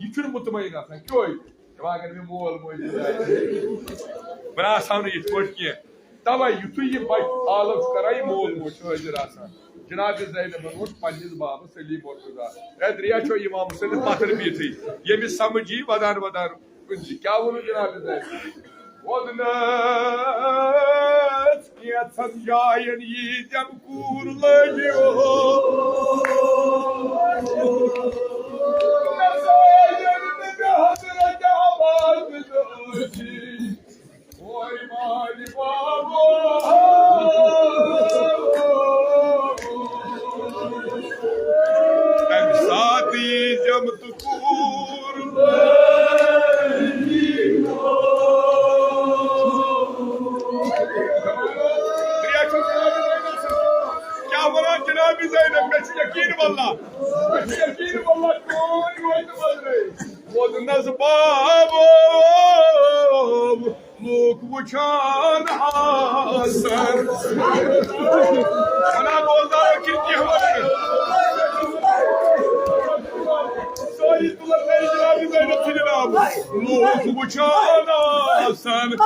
Speaker 1: यह मुतमईन आसान क्यों अगर मे मोल मोज जिंदा बह आसान ये कह तवे युथु यह बच आलम करान मोल मोज हाजिर आसान जनाब जैनब वो पन्निस बाबस अली मुर्तजा दरिया छो इमाम हुसैन पथर बिथी यमिस समझी वदान वदान क्या वो जनाब जैनब वदनस कैसन जायन यीजम कूर लगियो हजरत आबाद दोषी ओय माली बाबो साथी जम तुकूर क्या बना जनाब ज़ैनब में यकीन वल्लाह कौन बोल रहे वो नज़बाबो लोग वुचान आसर बना बोलता है कि हमारे लोग वुचान आसर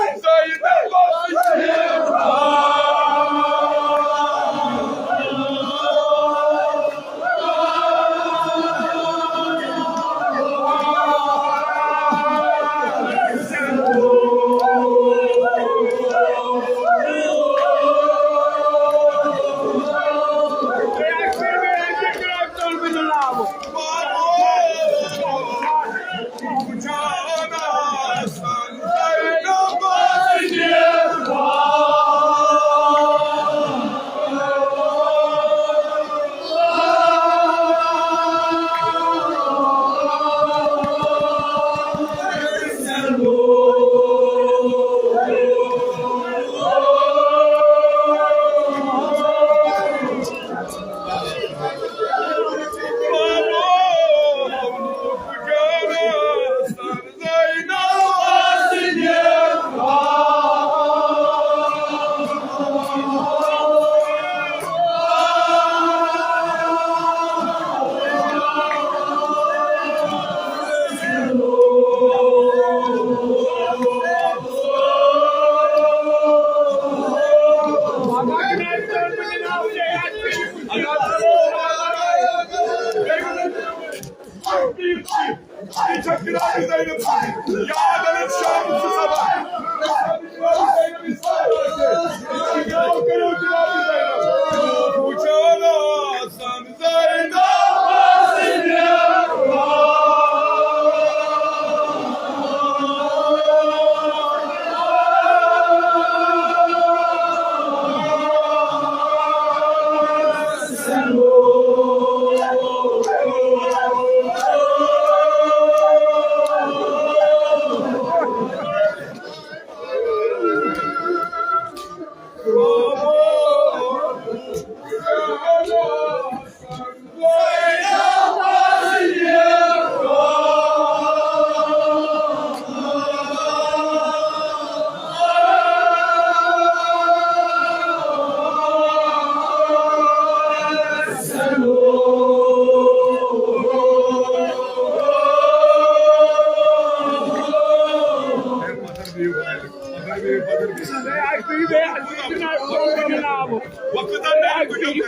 Speaker 1: Vakıdan ne yapacağım?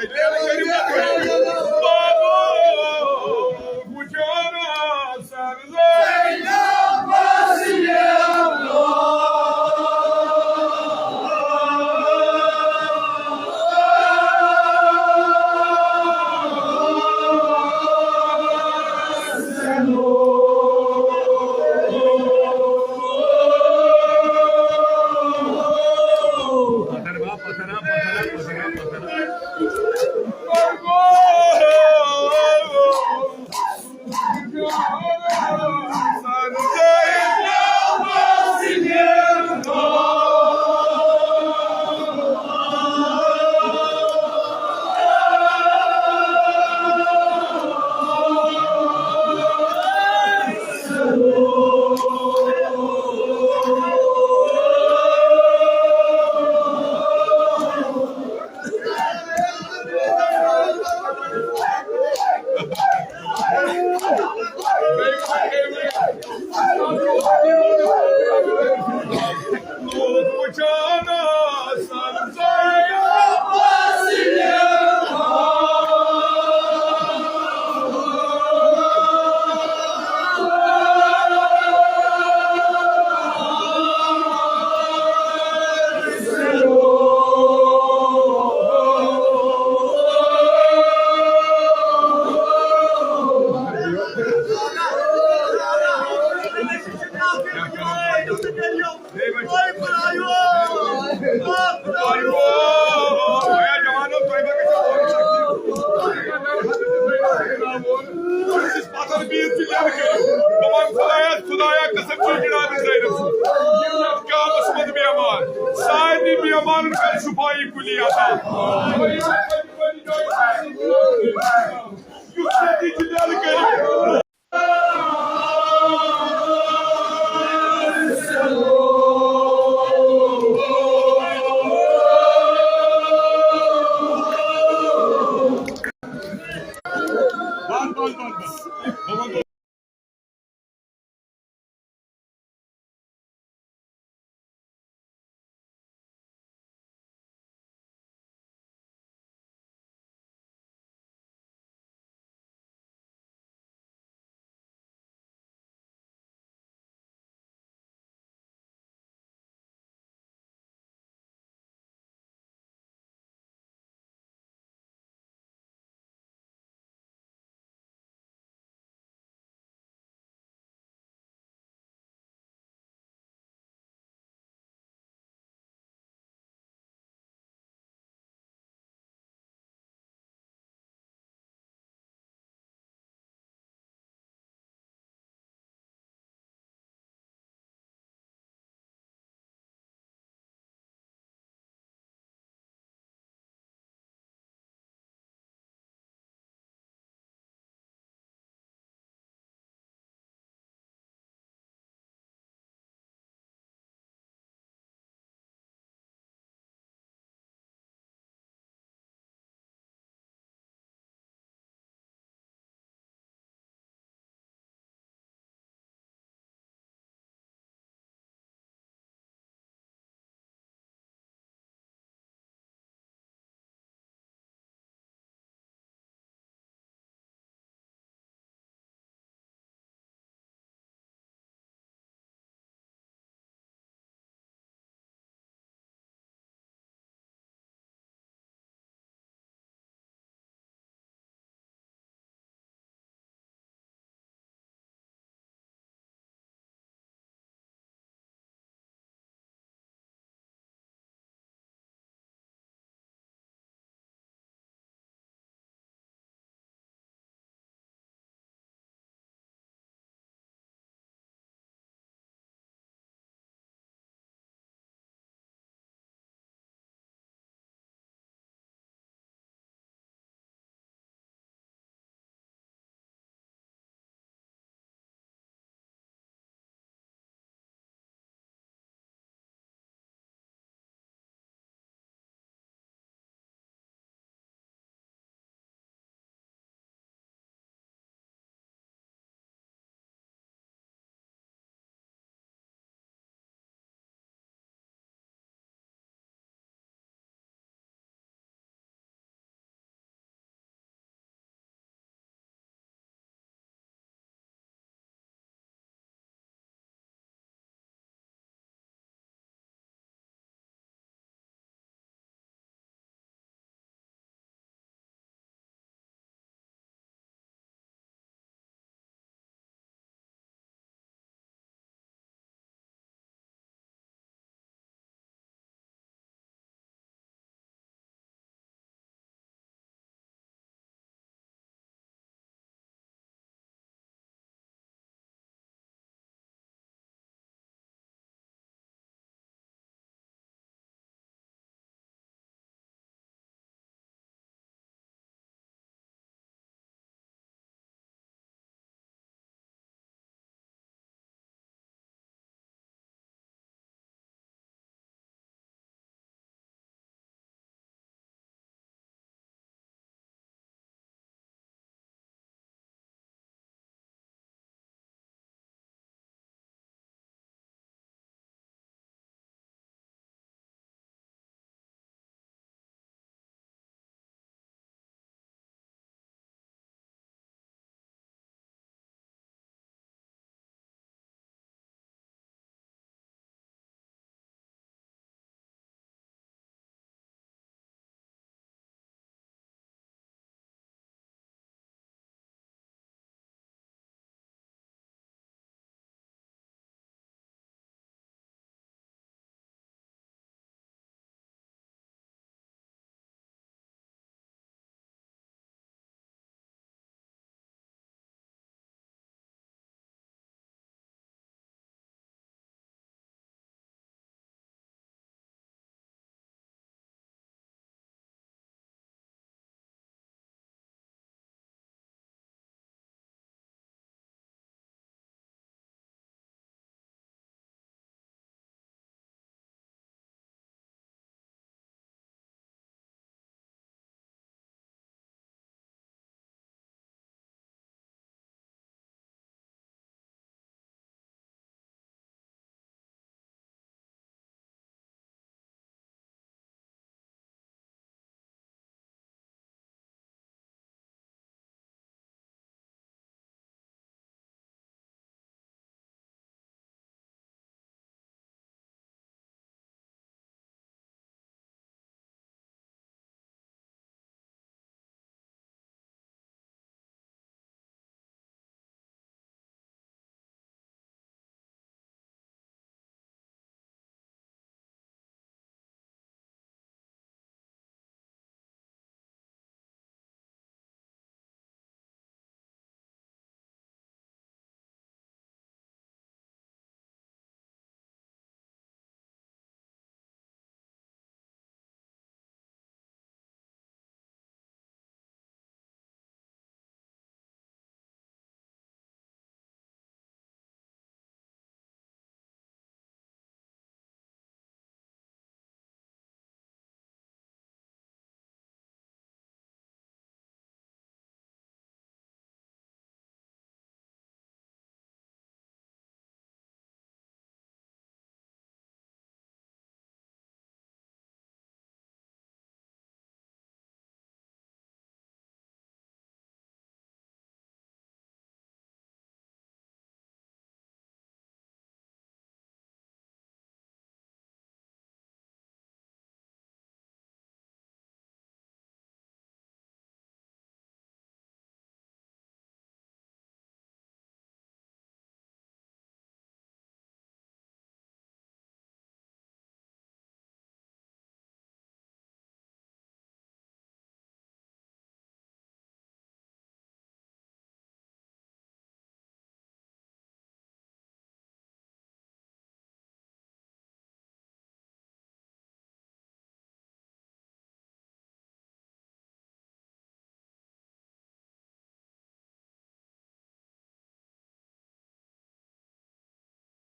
Speaker 1: Baba, kucağına sarılır. Yükselticiler geliyor.